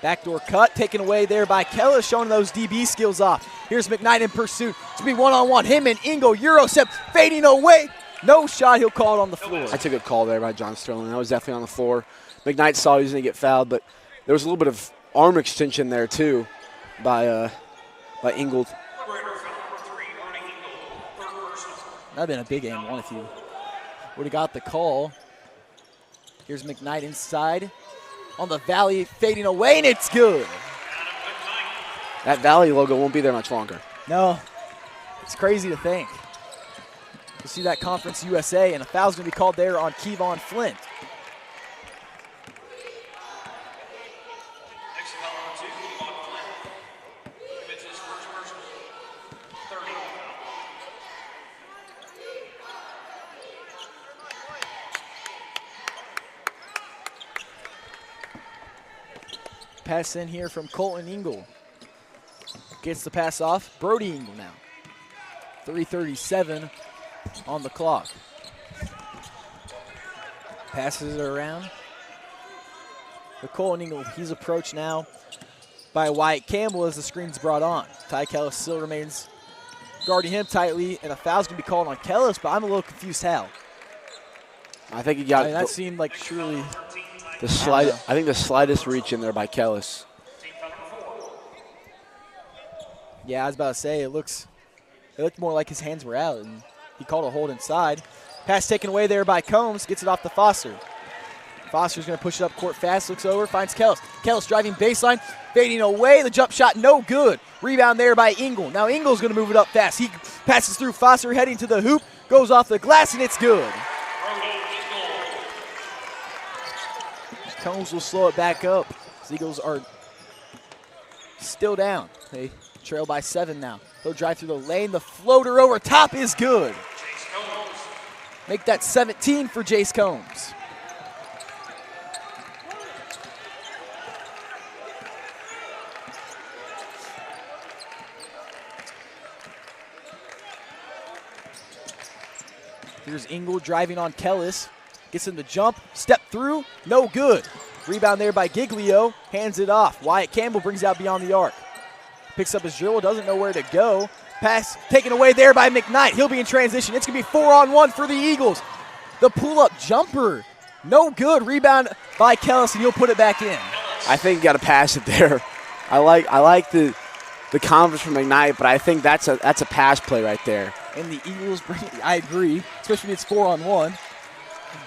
Backdoor cut, taken away there by Kellis, showing those DB skills off. Here's McKnight in pursuit. It's going to be one-on-one. Him and Ingle, Eurostep, fading away. No shot, he'll call it on the floor. That's a good call there by John Sterling. That was definitely on the floor. McKnight saw he was going to get fouled, but there was a little bit of arm extension there, too, by Ingle. That would have been a big and one if you would have got the call. Here's McKnight inside. on the Valley, fading away, and it's good. That Valley logo won't be there much longer. No, it's crazy to think. You see that Conference USA, and a foul's going to be called there on Kevon Flint. Next foul on 2, Kevon Flint. Commits his first personal. 30. Pass in here from Colton Ingle. Gets the pass off. Brody Ingle now. 3:37 on the clock. Passes it around. The Colton Ingle, he's approached now by Wyatt Campbell as the screen's brought on. Ty Kellis still remains guarding him tightly, and a foul's going to be called on Kellis, but I'm a little confused how. I think he got that seemed like surely the slight. I think the slightest reach in there by Kellis. Yeah, I was about to say, it looked more like his hands were out, and he called a hold inside. Pass taken away there by Combs, gets it off to Foster. Foster's going to push it up court fast, looks over, finds Kellis. Kellis driving baseline, fading away, the jump shot no good. Rebound there by Ingle. Now Ingle's going to move it up fast. He passes through Foster, heading to the hoop, goes off the glass, and it's good. Combs will slow it back up. The Eagles are still down. They trail by 7 now. He'll drive through the lane. The floater over top is good. Make that 17 for Jace Combs. Here's Ingle driving on Kellis. Gets in the jump, step through, no good. Rebound there by Giglio, hands it off. Wyatt Campbell brings it out beyond the arc. Picks up his dribble, doesn't know where to go. Pass taken away there by McKnight. He'll be in transition. It's going to be 4-on-1 for the Eagles. The pull-up jumper, no good. Rebound by Kellis, and he'll put it back in. I think you got to pass it there. I like the confidence from McKnight, but I think that's a pass play right there. And the Eagles bring it, I agree, especially when it's 4-on-1.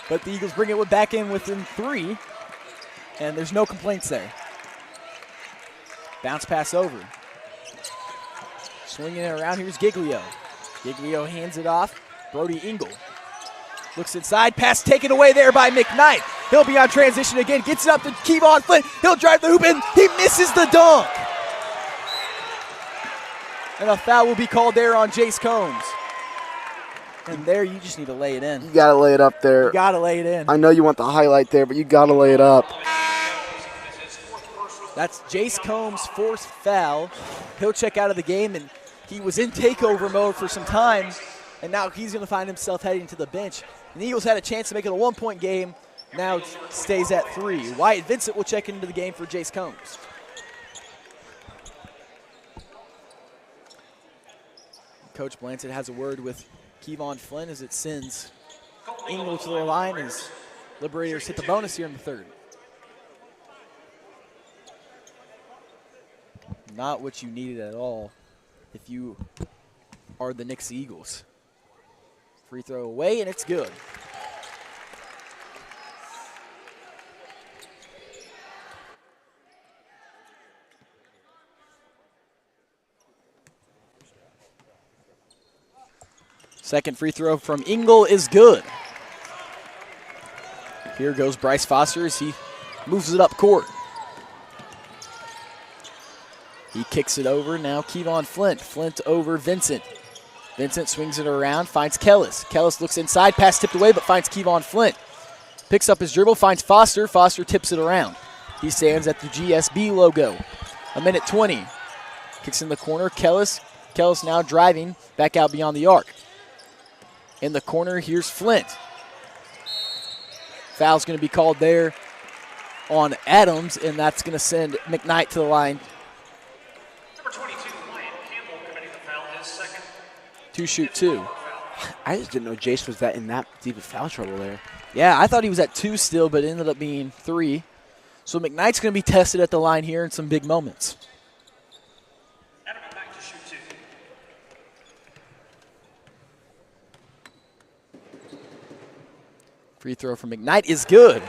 But the Eagles bring it back in within 3, and there's no complaints there. Bounce pass over. Swinging it around, here's Giglio. Giglio hands it off. Brody Ingle looks inside, pass taken away there by McKnight. He'll be on transition again, gets it up to Kevon Flint. He'll drive the hoop, and he misses the dunk. And a foul will be called there on Jace Combs. And there, you just need to lay it in. You got to lay it up there. You got to lay it in. I know you want the highlight there, but you got to lay it up. That's Jace Combs' 4th foul. He'll check out of the game, and he was in takeover mode for some time, and now he's going to find himself heading to the bench. And the Eagles had a chance to make it a 1-point game. Now it stays at 3. Wyatt Vincent will check into the game for Jace Combs. Coach Blanchett has a word with Kevon Flint as it sends Ingle to the line as Liberators hit the bonus here in the 3rd. Not what you needed at all if you are the Nixa Eagles. Free throw away, and it's good. Second free throw from Ingle is good. Here goes Bryce Foster as he moves it up court. He kicks it over, now Kevon Flint. Flint over Vincent. Vincent swings it around, finds Kellis. Kellis looks inside, pass tipped away, but finds Kevon Flint. Picks up his dribble, finds Foster. Foster tips it around. He stands at the GSB logo. 1:20. Kicks in the corner, Kellis. Kellis now driving, back out beyond the arc. In the corner, here's Flint. Foul's going to be called there on Adams, and that's going to send McKnight to the line. Number 22, Wyatt Campbell committing the foul, his 2nd. To shoot 2. I just didn't know Jace was in that deep of foul trouble there. Yeah, I thought he was at 2 still, but it ended up being 3. So McKnight's going to be tested at the line here in some big moments. Adam back to shoot 2. Free throw from McKnight is good.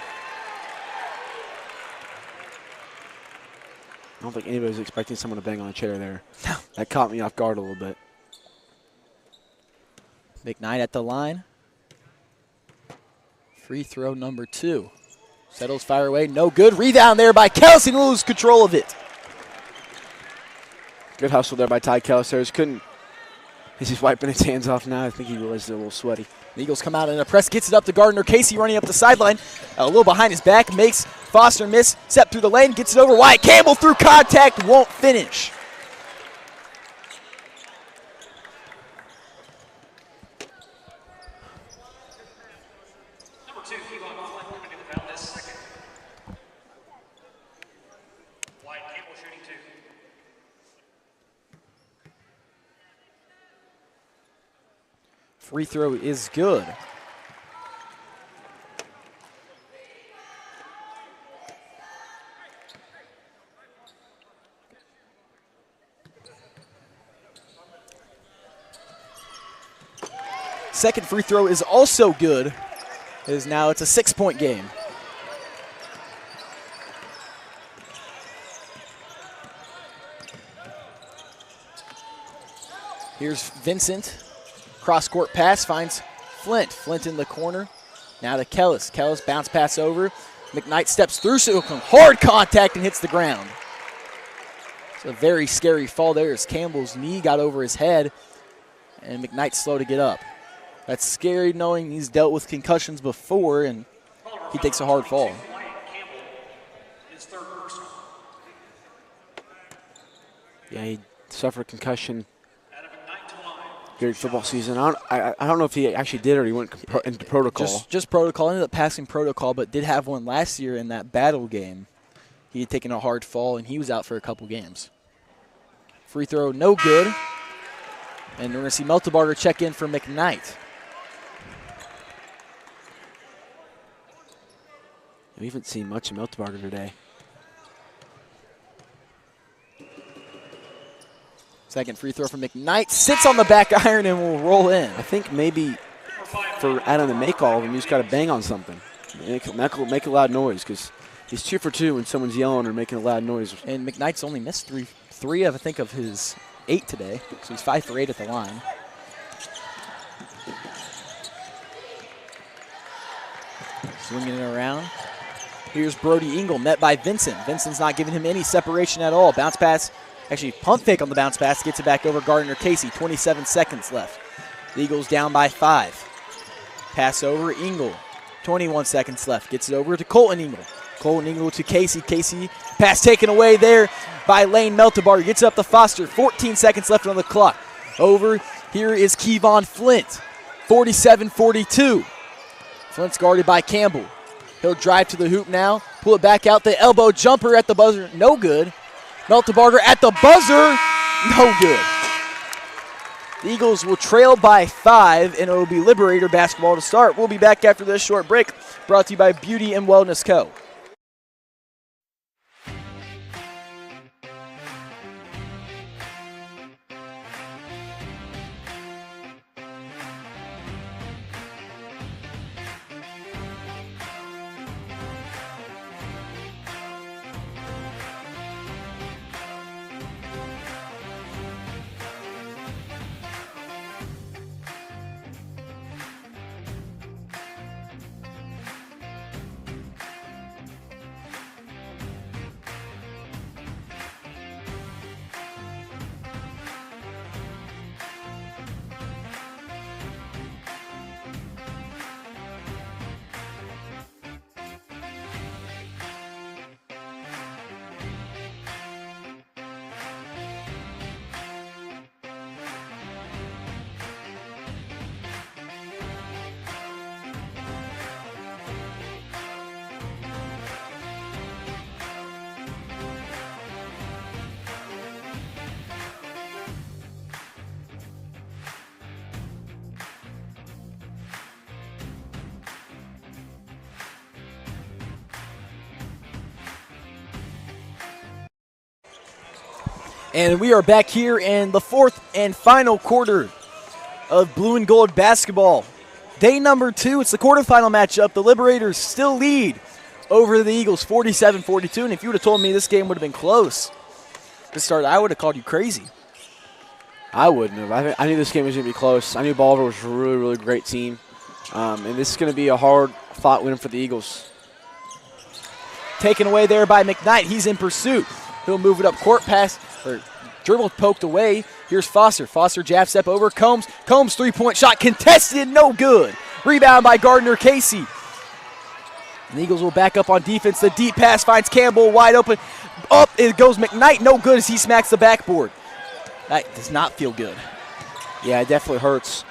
don't think anybody was expecting someone to bang on a chair there. That caught me off guard a little bit. McKnight at the line. Free throw number 2. Settles, fire away, no good. Rebound there by Kelsey, lose control of it. Good hustle there by Ty Kellis. Couldn't. He's just wiping his hands off now. I think he realized they're a little sweaty. The Eagles come out in a press, gets it up to Gardner Casey running up the sideline. A little behind his back, makes Foster miss. Step through the lane, gets it over. Wyatt Campbell through contact, won't finish. Number 2, Kevon Flint coming to the foul this second. Wyatt Campbell shooting 2. Free throw is good. Second free throw is also good, as now it's a 6-point game. Here's Vincent. Cross-court pass finds Flint. Flint in the corner. Now to Kellis. Kellis bounce pass over. McKnight steps through, so hard contact and hits the ground. It's a very scary fall there as Campbell's knee got over his head, and McKnight's slow to get up. That's scary knowing he's dealt with concussions before, and he takes a hard fall. Yeah, he suffered concussion during football season. I don't know if he actually did or he went into protocol. Just protocol. Ended up passing protocol, but did have one last year in that battle game. He had taken a hard fall, and he was out for a couple games. Free throw, no good. And we're going to see Meltebarger check in for McKnight. We haven't seen much of Meltebarger today. Second free throw from McKnight. Sits on the back iron and will roll in. I think maybe for Adam to make all of them, you just got to bang on something. Make a loud noise because he's 2 for 2 when someone's yelling or making a loud noise. And McKnight's only missed three of, I think, of his 8 today. So he's 5 for 8 at the line. Swinging it around. Here's Brody Engel, met by Vincent. Vincent's not giving him any separation at all. Bounce pass, actually pump fake on the bounce pass, gets it back over Gardner Casey. 27 seconds left. The Eagles down by 5. Pass over, Engel. 21 seconds left. Gets it over to Colton Engel. Colton Engel to Casey. Casey, pass taken away there by Lane Meltebarger. Gets it up to Foster. 14 seconds left on the clock. Over, here is Kevon Flint. 47-42. Flint's guarded by Campbell. He'll drive to the hoop now, pull it back out. The elbow jumper at the buzzer, no good. Meltebarger at the buzzer, no good. The Eagles will trail by 5, and it will be Liberator basketball to start. We'll be back after this short break, brought to you by Beauty and Wellness Co. And we are back here in the 4th and final quarter of blue and gold basketball. Day number 2, it's the quarterfinal matchup. The Liberators still lead over the Eagles 47-42. And if you would have told me this game would have been close this started, I would have called you crazy. I wouldn't have. I knew this game was going to be close. I knew Bolivar was a really, really great team. And this is going to be a hard-fought win for the Eagles. Taken away there by McKnight. He's in pursuit. He'll move it up court pass, or dribble poked away. Here's Foster. Foster jab step over. Combs. Combs three-point shot contested. No good. Rebound by Gardner Casey. And the Eagles will back up on defense. The deep pass finds Campbell wide open. Up it goes McKnight. No good as he smacks the backboard. That does not feel good. Yeah, it definitely hurts.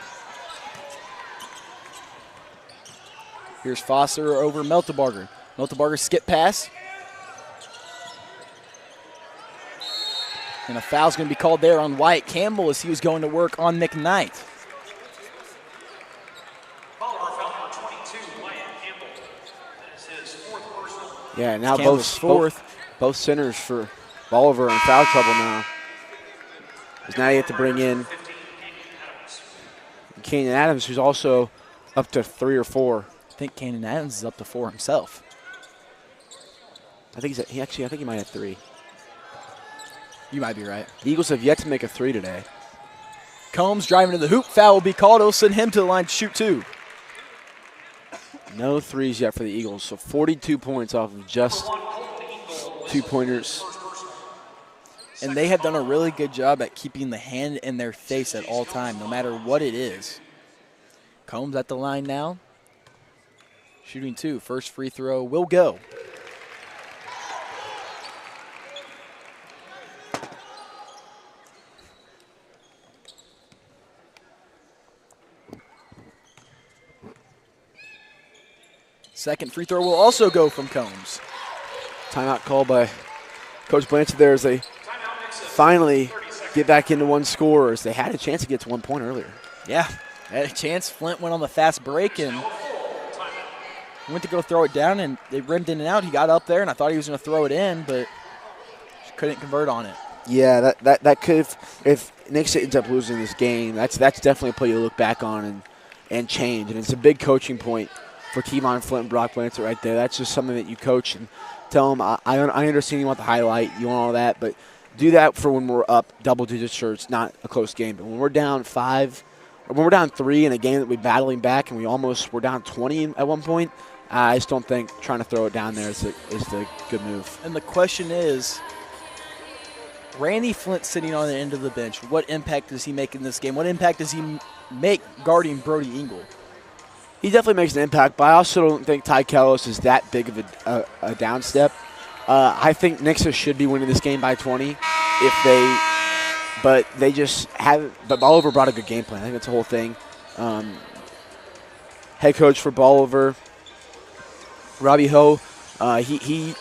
Here's Foster over Meltebarger. Meltebarger skip pass. And a foul's going to be called there on Wyatt Campbell as he was going to work on McKnight. Bolivar foul number 22, Wyatt Campbell. That is his 4th personal. Yeah, now Campbell's both centers for Bolivar in foul trouble now. Because now you have to bring in Canyon Adams, who's also up to 3 or 4. I think Canyon Adams is up to 4 himself. I think he might have 3. You might be right. The Eagles have yet to make a 3 today. Combs driving to the hoop. Foul will be called. It'll send him to the line to shoot 2. No 3s yet for the Eagles, so 42 points off of just 2-pointers. And they have done a really good job at keeping the hand in their face at all time, no matter what it is. Combs at the line now. Shooting 2. First free throw will go. Second free throw will also go from Combs. Timeout called by Coach Blanchard there as they finally get back into one score, as they had a chance to get to 1 point earlier. Yeah, had a chance. Flint went on the fast break and went to go throw it down, and they rimmed in and out. He got up there, and I thought he was going to throw it in, but just couldn't convert on it. Yeah, that could, if Nixa ends up losing this game, that's definitely a play you look back on and change. And it's a big coaching point for Kevon Flint and Brock Blanchard right there. That's just something that you coach and tell them, I understand you want the highlight, you want all that, but do that for when we're up double digits, sure, it's not a close game. But when we're down 5, or when we're down 3 in a game that we're battling back and we're down 20 at one point, I just don't think trying to throw it down there is the good move. And the question is, Randy Flint sitting on the end of the bench, what impact does he make in this game? What impact does he make guarding Brody Engle? He definitely makes an impact, but I also don't think Ty Kellis is that big of a downstep. I think Nixa should be winning this game by 20 but they just haven't. But Bolivar brought a good game plan. I think that's the whole thing. Head coach for Bolivar, Robbie Ho, he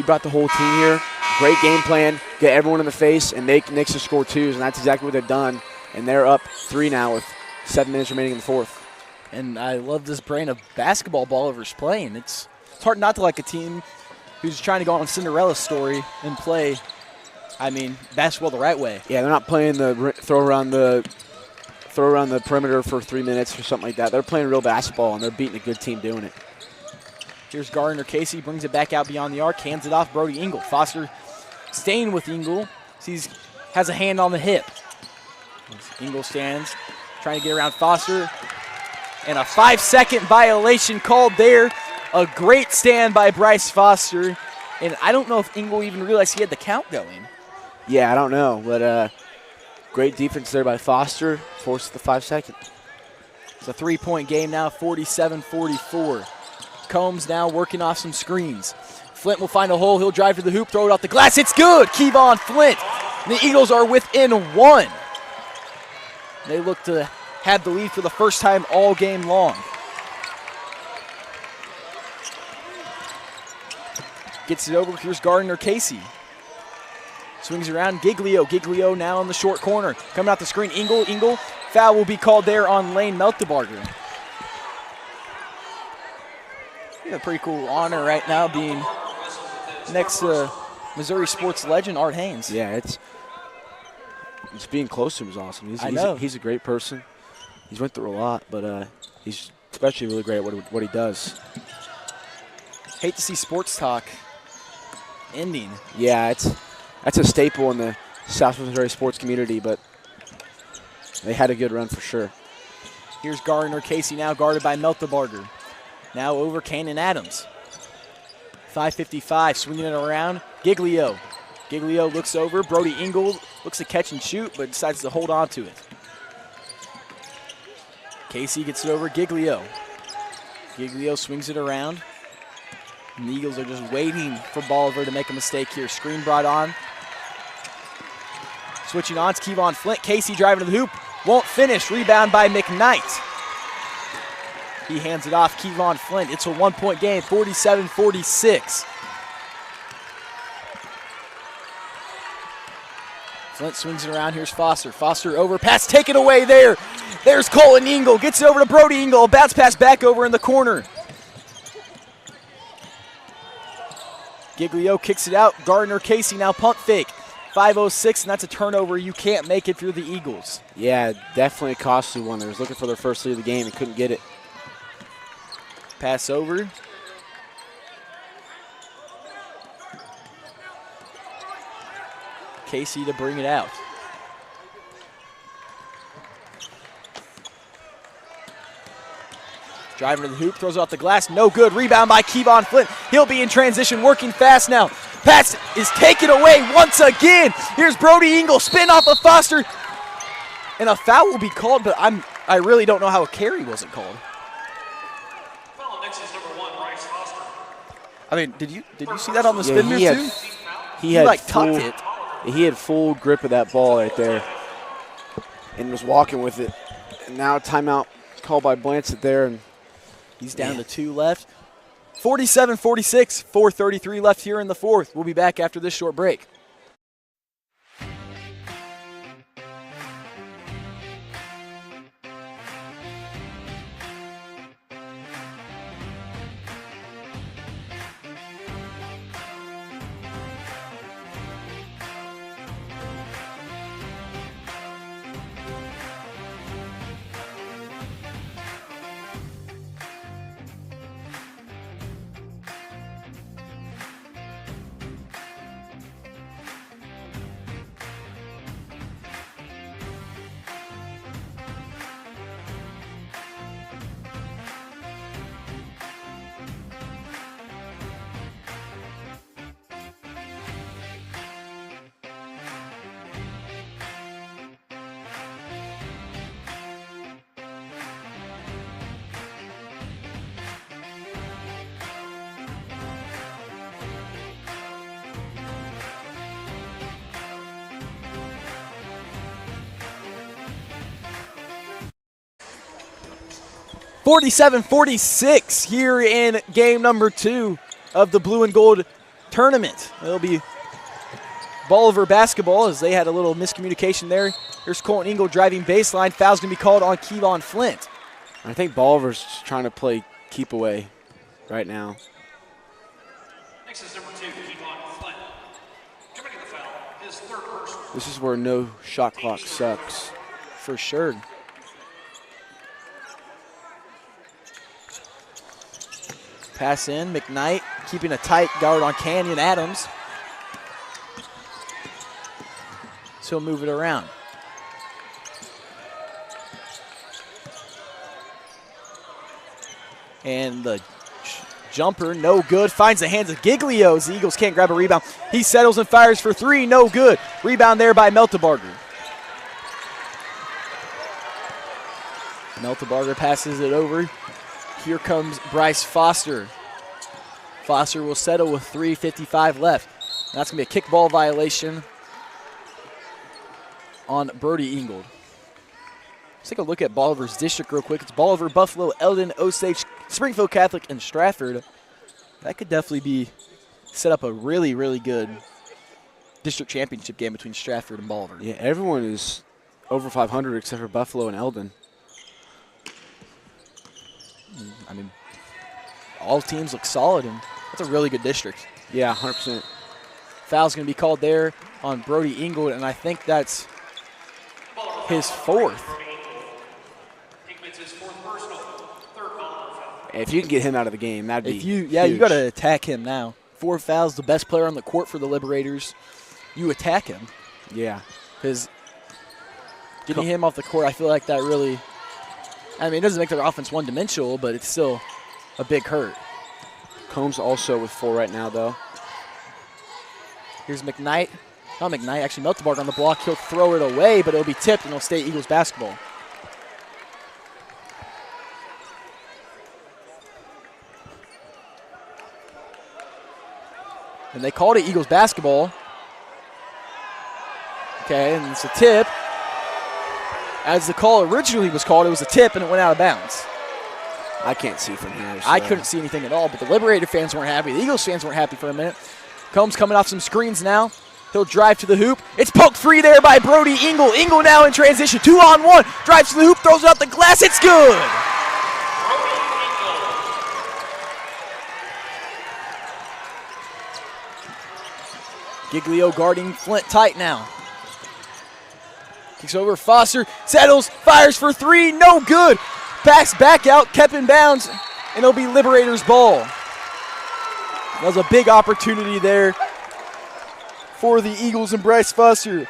brought the whole team here. Great game plan, get everyone in the face and make Nixa score 2s, and that's exactly what they've done. And they're up 3 now with 7 minutes remaining in the 4th. And I love this brand of basketball Bolivar's playing. It's hard not to like a team who's trying to go on Cinderella story and play, basketball the right way. Yeah, they're not playing the throw around the perimeter for 3 minutes or something like that. They're playing real basketball, and they're beating a good team doing it. Here's Gardner Casey, brings it back out beyond the arc, hands it off Brody Engle. Foster staying with Engle, has a hand on the hip. Engle stands, trying to get around Foster. And a 5-second violation called there. A great stand by Bryce Foster. And I don't know if Engle even realized he had the count going. Yeah, I don't know. But great defense there by Foster. Forced the 5 second. It's a 3-point game now, 47-44. Combs now working off some screens. Flint will find a hole. He'll drive to the hoop, throw it off the glass. It's good. Kevon Flint. And the Eagles are within 1. They look to have the lead for the first time all game long. Gets it over. Here's Gardner Casey. Swings around. Giglio now in the short corner. Coming out the screen. Engle. Foul will be called there on Lane Meltebarger. A pretty cool honor right now being next to Missouri sports legend Art Haynes. Yeah, it's being close to him is awesome. He's a great person. He's went through a lot, but he's especially really great at what he does. Hate to see sports talk ending. Yeah, that's a staple in the Southwest Missouri sports community, but they had a good run for sure. Here's Gardner Casey now guarded by Meltebarger. Now over Cannon Adams. 5:55, swinging it around. Giglio. Giglio looks over. Brody Engel looks to catch and shoot, but decides to hold on to it. Casey gets it over Giglio. Giglio swings it around. And the Eagles are just waiting for Bolivar to make a mistake here. Screen brought on. Switching on, it's Kevon Flint. Casey driving to the hoop. Won't finish. Rebound by McKnight. He hands it off Kevon Flint. It's a 1-point game, 47-46. Flint swings it around. Here's Foster. Foster over. Pass taken away there. There's Colton Engel. Gets it over to Brody Engel. Bounce pass back over in the corner. Giglio kicks it out. Gardner Casey now pump fake. 5:06, and that's a turnover. You can't make it through the Eagles. Yeah, definitely a costly one. They was looking for their first lead of the game and couldn't get it. Pass over. Casey to bring it out. Driving to the hoop, throws off the glass, no good. Rebound by Kevon Flint. He'll be in transition, working fast now. Pass is taken away once again. Here's Brody Engel, spin off of Foster. And a foul will be called, but I really don't know how a carry wasn't called. Foul next is number 1, Bryce Foster. I mean, did you see that on the spin move too? He had like full, tucked it. He had full grip of that ball right there and was walking with it. And now timeout called by Blanchett there. And he's down to 2 left. 47-46, 4:33 left here in the fourth. We'll be back after this short break. (47-46) here in game number 2 of the Blue and Gold tournament. It'll be Bolivar basketball as they had a little miscommunication there. Here's Colton Engel driving baseline. Foul's going to be called on Kevon Flint. I think Bolivar's just trying to play keep away right now. Next is number 2, Kevon Flint. Committing the foul, his 3rd personal. This is where no shot clock sucks. For sure. Pass in, McKnight keeping a tight guard on Canyon Adams. So he'll move it around. And the jumper, no good. Finds the hands of Giglio as the Eagles can't grab a rebound. He settles and fires for 3, no good. Rebound there by Meltebarger. Meltebarger passes it over. Here comes Bryce Foster. Foster will settle with 3:55 left. That's going to be a kickball violation on Brody Engel. Let's take a look at Bolivar's district real quick. It's Bolivar, Buffalo, Eldon, Osage, Springfield Catholic, and Stratford. That could definitely be set up a really, really good district championship game between Stratford and Bolivar. Yeah, everyone is over 500 except for Buffalo and Eldon. I mean, all teams look solid, and that's a really good district. Yeah, 100%. Foul's going to be called there on Brody Engel, and I think that's his 4th. He commits his 4th personal, 3rd Bolivar foul. If you can get him out of the game, that'd be You huge. got to attack him now. 4 fouls, the best player on the court for the Liberators. you attack him. Yeah. Because getting him off the court, I feel like that really, I mean, it doesn't make their offense one-dimensional, but it's still a big hurt. Combs also with 4 right now, though. Here's McKnight. Not McKnight, actually Meltebarger on the block. He'll throw it away, but it'll be tipped, and it'll stay Eagles basketball. And they called it Eagles basketball. Okay, and it's a tip. As the call originally was called, it was a tip, and it went out of bounds. I can't see from here. So. I couldn't see anything at all, but the Liberator fans weren't happy. The Eagles fans weren't happy for a minute. Combs coming off some screens now. He'll drive to the hoop. It's poked free there by Brody Engel. Engel now in transition. 2-on-1. Drives to the hoop, throws it out the glass. It's good. Giglio guarding Flint tight now. Kicks over Foster. Settles. Fires for 3. No good. Backs back out. Kept in bounds. And it'll be Liberator's ball. That was a big opportunity there for the Eagles and Bryce Foster.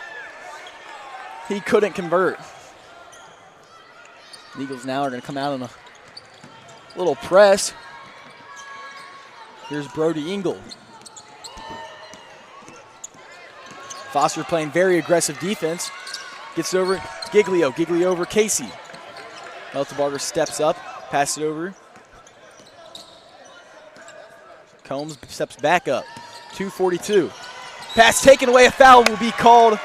He couldn't convert. The Eagles now are going to come out on a little press. Here's Brody Engel. Foster playing very aggressive defense. Gets it over Giglio. Giglio over Casey. Meltebarger steps up. Pass it over. Combs steps back up. 2:42. Pass taken away. A foul will be called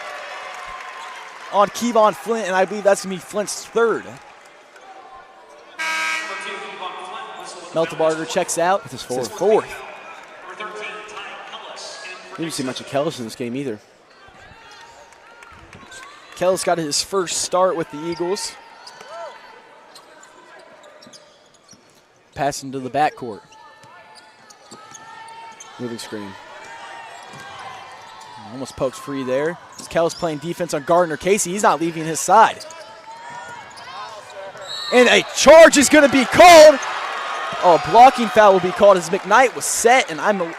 on Kevon Flint, and I believe that's going to be Flint's 3rd. Meltebarger checks out. It's his 4th. It's his 4th. Didn't see much of Kellis in this game either. Kellis got his first start with the Eagles. Pass into the backcourt. Moving screen. Almost pokes free there. Kellis playing defense on Gardner Casey. He's not leaving his side. And a charge is going to be called. Oh, a blocking foul will be called as McKnight was set, and I'm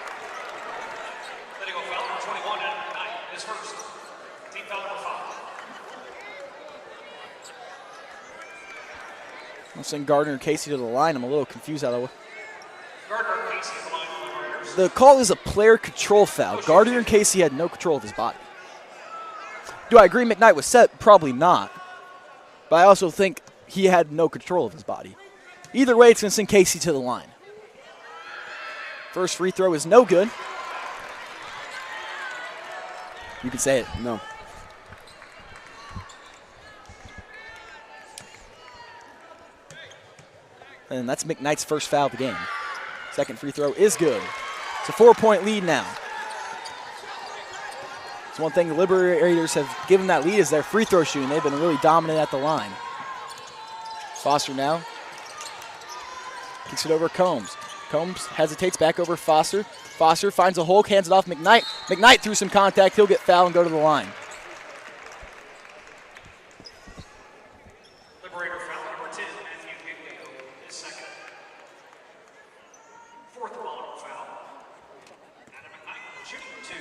send Gardner Casey to the line. I'm a little confused how that. The call is a player control foul. Gardner Casey had no control of his body. Do I agree McKnight was set? Probably not. But I also think he had no control of his body. Either way, it's going to send Casey to the line. First free throw is no good. You can say it. No. And that's McKnight's first foul of the game. Second free throw is good. It's a 4-point lead now. It's one thing the Liberators have given that lead is their free throw shooting. They've been really dominant at the line. Foster now. Kicks it over Combs. Combs hesitates back over Foster. Foster finds a hole, hands it off McKnight. McKnight through some contact. He'll get fouled and go to the line. Liberator foul number 10, Matthew Giglio is second. 4th volleyball foul. Adam McKnight shooting 2.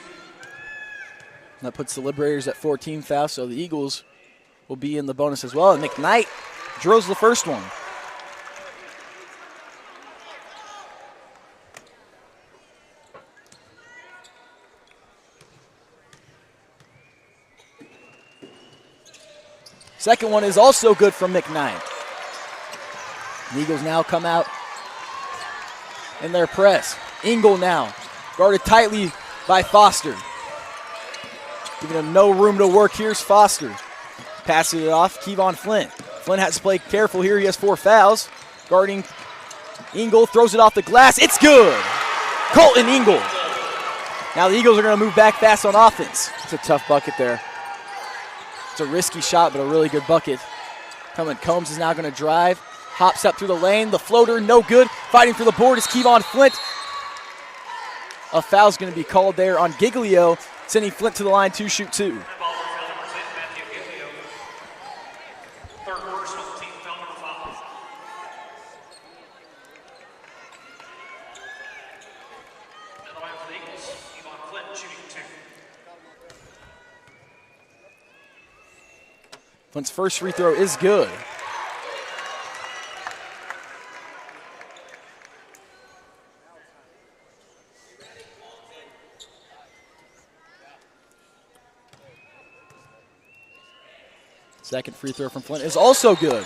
And that puts the Liberators at 14 fouls, so the Eagles will be in the bonus as well. And McKnight drills the first one. Second one is also good from McKnight. The Eagles now come out in their press. Engel now, guarded tightly by Foster. Giving him no room to work. Here's Foster. Passing it off, Kevon Flint. Flint has to play careful here. He has 4 fouls. Guarding Engel, throws it off the glass. It's good. Colton Engel. Now the Eagles are going to move back fast on offense. It's a tough bucket there. It's a risky shot, but a really good bucket. Combs is now going to drive. Hops up through the lane. The floater, no good. Fighting for the board is Kevon Flint. A foul's going to be called there on Giglio, sending Flint to the line to shoot 2. Third personal team foul number 5. And the line for the Eagles, Kevon Flint shooting 2. Flint's first free throw is good. Second free throw from Flint is also good.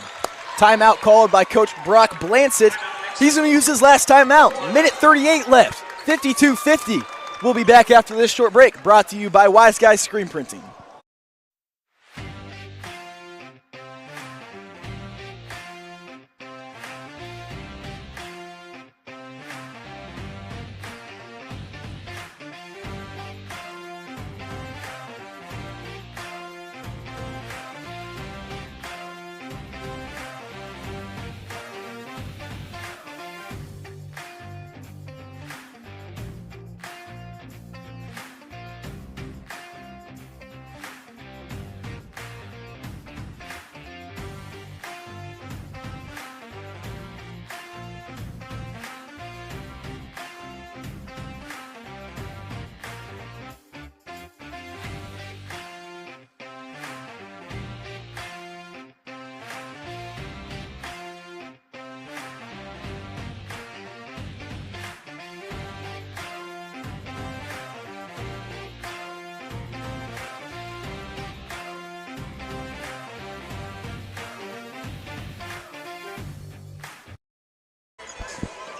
Timeout called by Coach Brock Blansett. He's going to use his last timeout. Minute 38 left, 52-50. We'll be back after this short break, brought to you by Wise Guys Screen Printing.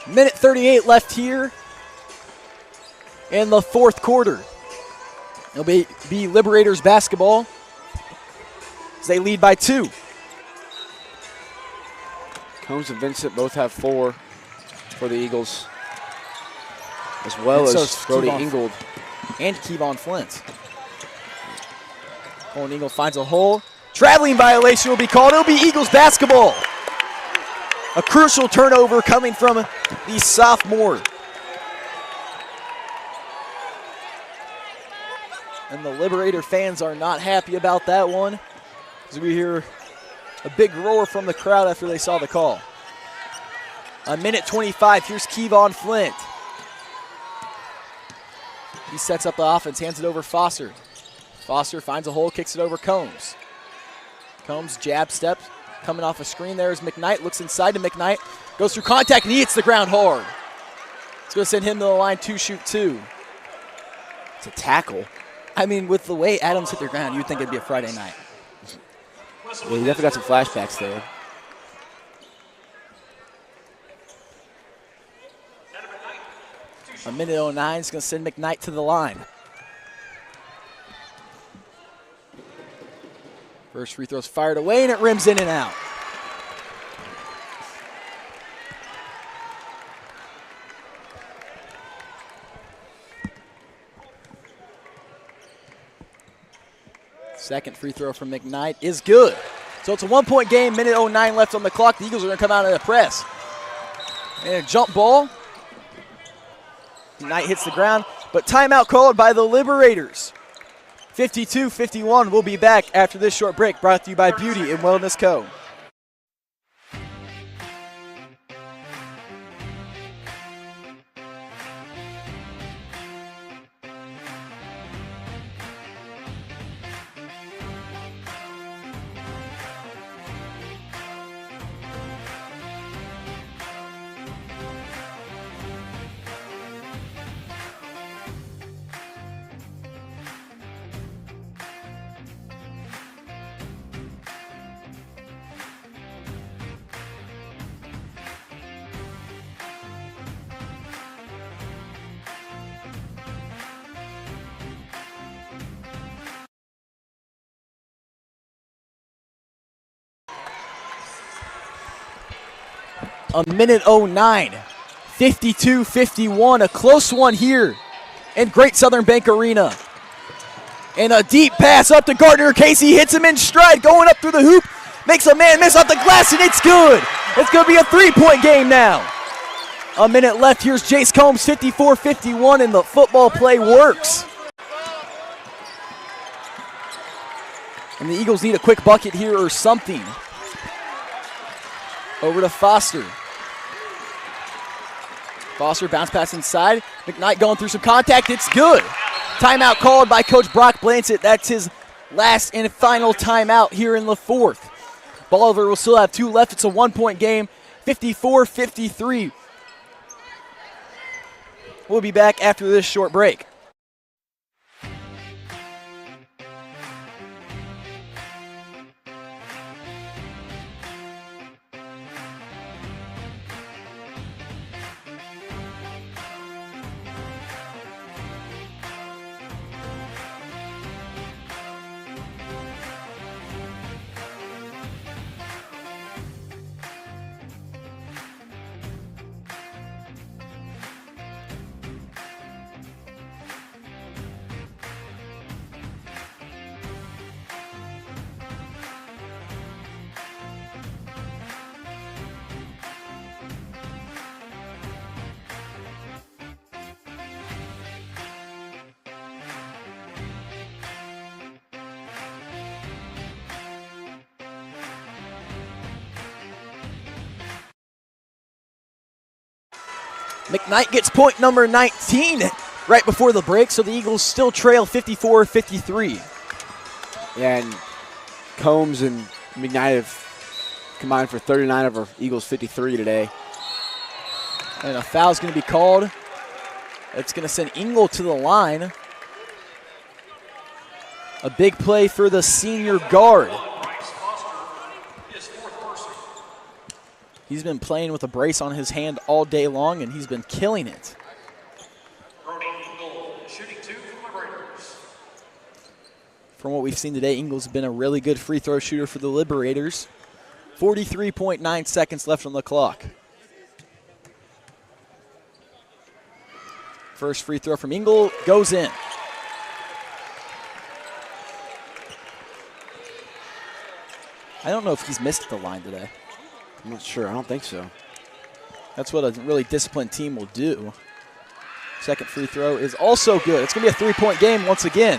Minute 38 left here in the fourth quarter. It'll be Liberators basketball as they lead by 2. Combs and Vincent both have 4 for the Eagles, as well And so as is Brody Kevon Ingold. And Kevon Flint. Colin Eagle finds a hole. Traveling violation will be called. It'll be Eagles basketball. A crucial turnover coming from the sophomore. And the Liberator fans are not happy about that one, as we hear a big roar from the crowd after they saw the call. A minute 25, here's Kevon Flint. He sets up the offense, hands it over Foster. Foster finds a hole, kicks it over Combs. Combs jab steps. Coming off a screen there is McKnight, looks inside to McKnight, goes through contact, and he hits the ground hard. It's going to send him to the line to shoot 2. It's a tackle. I mean, with the way Adams hit the ground, you'd think it'd be a Friday night. Yeah, you definitely got some flashbacks there. A minute 09 is going to send McKnight to the line. First free throw's fired away, and it rims in and out. Second free throw from McKnight is good. So it's a 1-point game, minute 09 left on the clock. The Eagles are going to come out of the press. And a jump ball. McKnight hits the ground, but timeout called by the Liberators. 52-51. We'll be back after this short break, brought to you by Beauty and Wellness Co. A minute 09, 52-51, a close one here in Great Southern Bank Arena. And a deep pass up to Gardner Casey, hits him in stride, going up through the hoop, makes a man miss off the glass, and it's good. It's going to be a 3-point game now. A minute left, here's Jace Combs, 54-51, and the football play works. And the Eagles need a quick bucket here or something. Over to Foster. Foster bounce pass inside. McKnight going through some contact. It's good. Timeout called by Coach Brock Blansett. That's his last and final timeout here in the fourth. Bolivar will still have 2 left. It's a 1-point game, 54-53. We'll be back after this short break. McKnight gets point number 19 right before the break, so the Eagles still trail 54-53. Yeah, and Combs and McKnight have combined for 39 of our Eagles' 53 today. And a foul's going to be called. It's going to send Ingle to the line. A big play for the senior guard. He's been playing with a brace on his hand all day long, and he's been killing it. From what we've seen today, Ingles has been a really good free throw shooter for the Liberators. 43.9 seconds left on the clock. First free throw from Ingle goes in. I don't know if he's missed the line today. I'm not sure. I don't think so. That's what a really disciplined team will do. Second free throw is also good. It's going to be a 3-point game once again.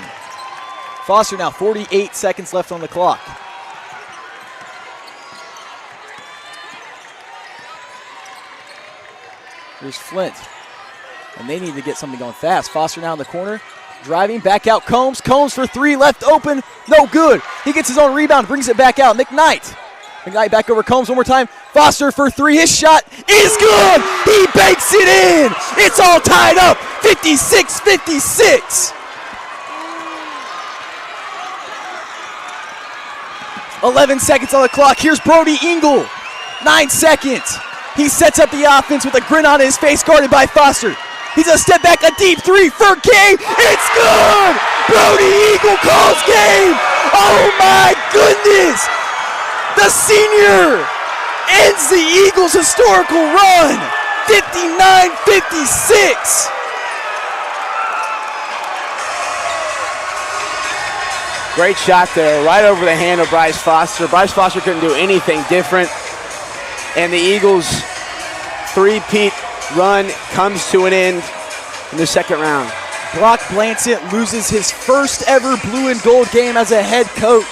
Foster now 48 seconds left on the clock. Here's Flint. And they need to get something going fast. Foster now in the corner. Driving, back out Combs. Combs for 3, left open. No good. He gets his own rebound, brings it back out. McKnight. McKnight back over Combs one more time. Foster for 3. His shot is good. He banks it in. It's all tied up. 56-56. 11 seconds on the clock. Here's Brody Ingle. 9 seconds. He sets up the offense with a grin on his face, guarded by Foster. He's a step back, a deep 3 for game. It's good. Brody Ingle calls game. Oh my goodness. The senior ends the Eagles' historical run. 59-56. Great shot there, right over the hand of Bryce Foster. Bryce Foster couldn't do anything different. And the Eagles' three-peat run comes to an end in the second round. Brock Blancett loses his first ever blue and gold game as a head coach.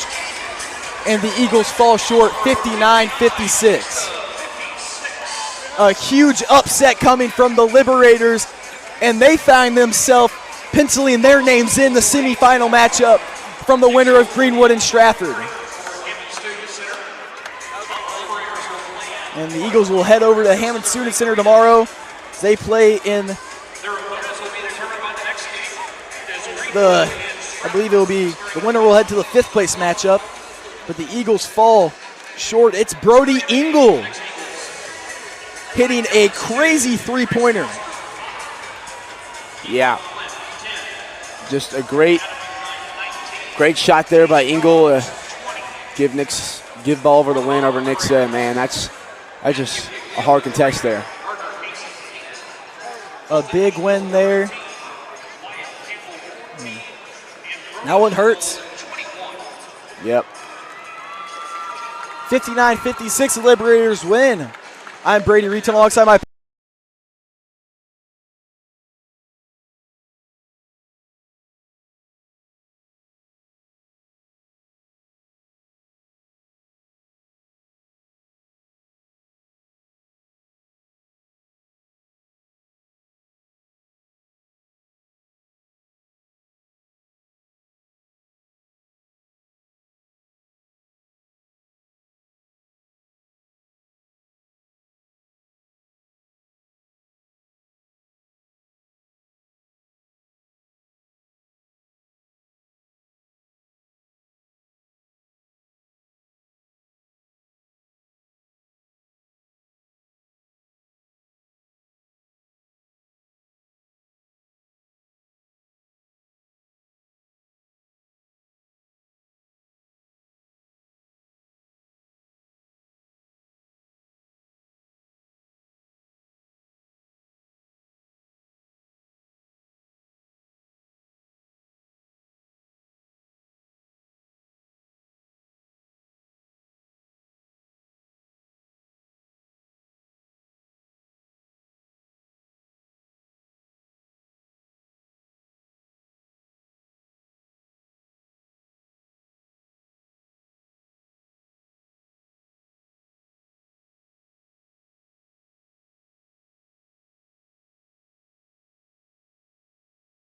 And the Eagles fall short 59-56. A huge upset coming from the Liberators, and they find themselves penciling their names in the semifinal matchup from the winner of Greenwood and Stratford. And the Eagles will head over to Hammond Student Center tomorrow. They play in I believe it will be, the winner will head to the 5th place matchup, but the Eagles fall short. It's Brody Ingle hitting a crazy 3-pointer. Yeah. Just a great shot there by Ingle. Give Bolivar the win over Nixa. Man, that's just a hard contest there. A big win there. That one hurts. Yep. 59-56, the Liberators win. I'm Brady Reeton alongside my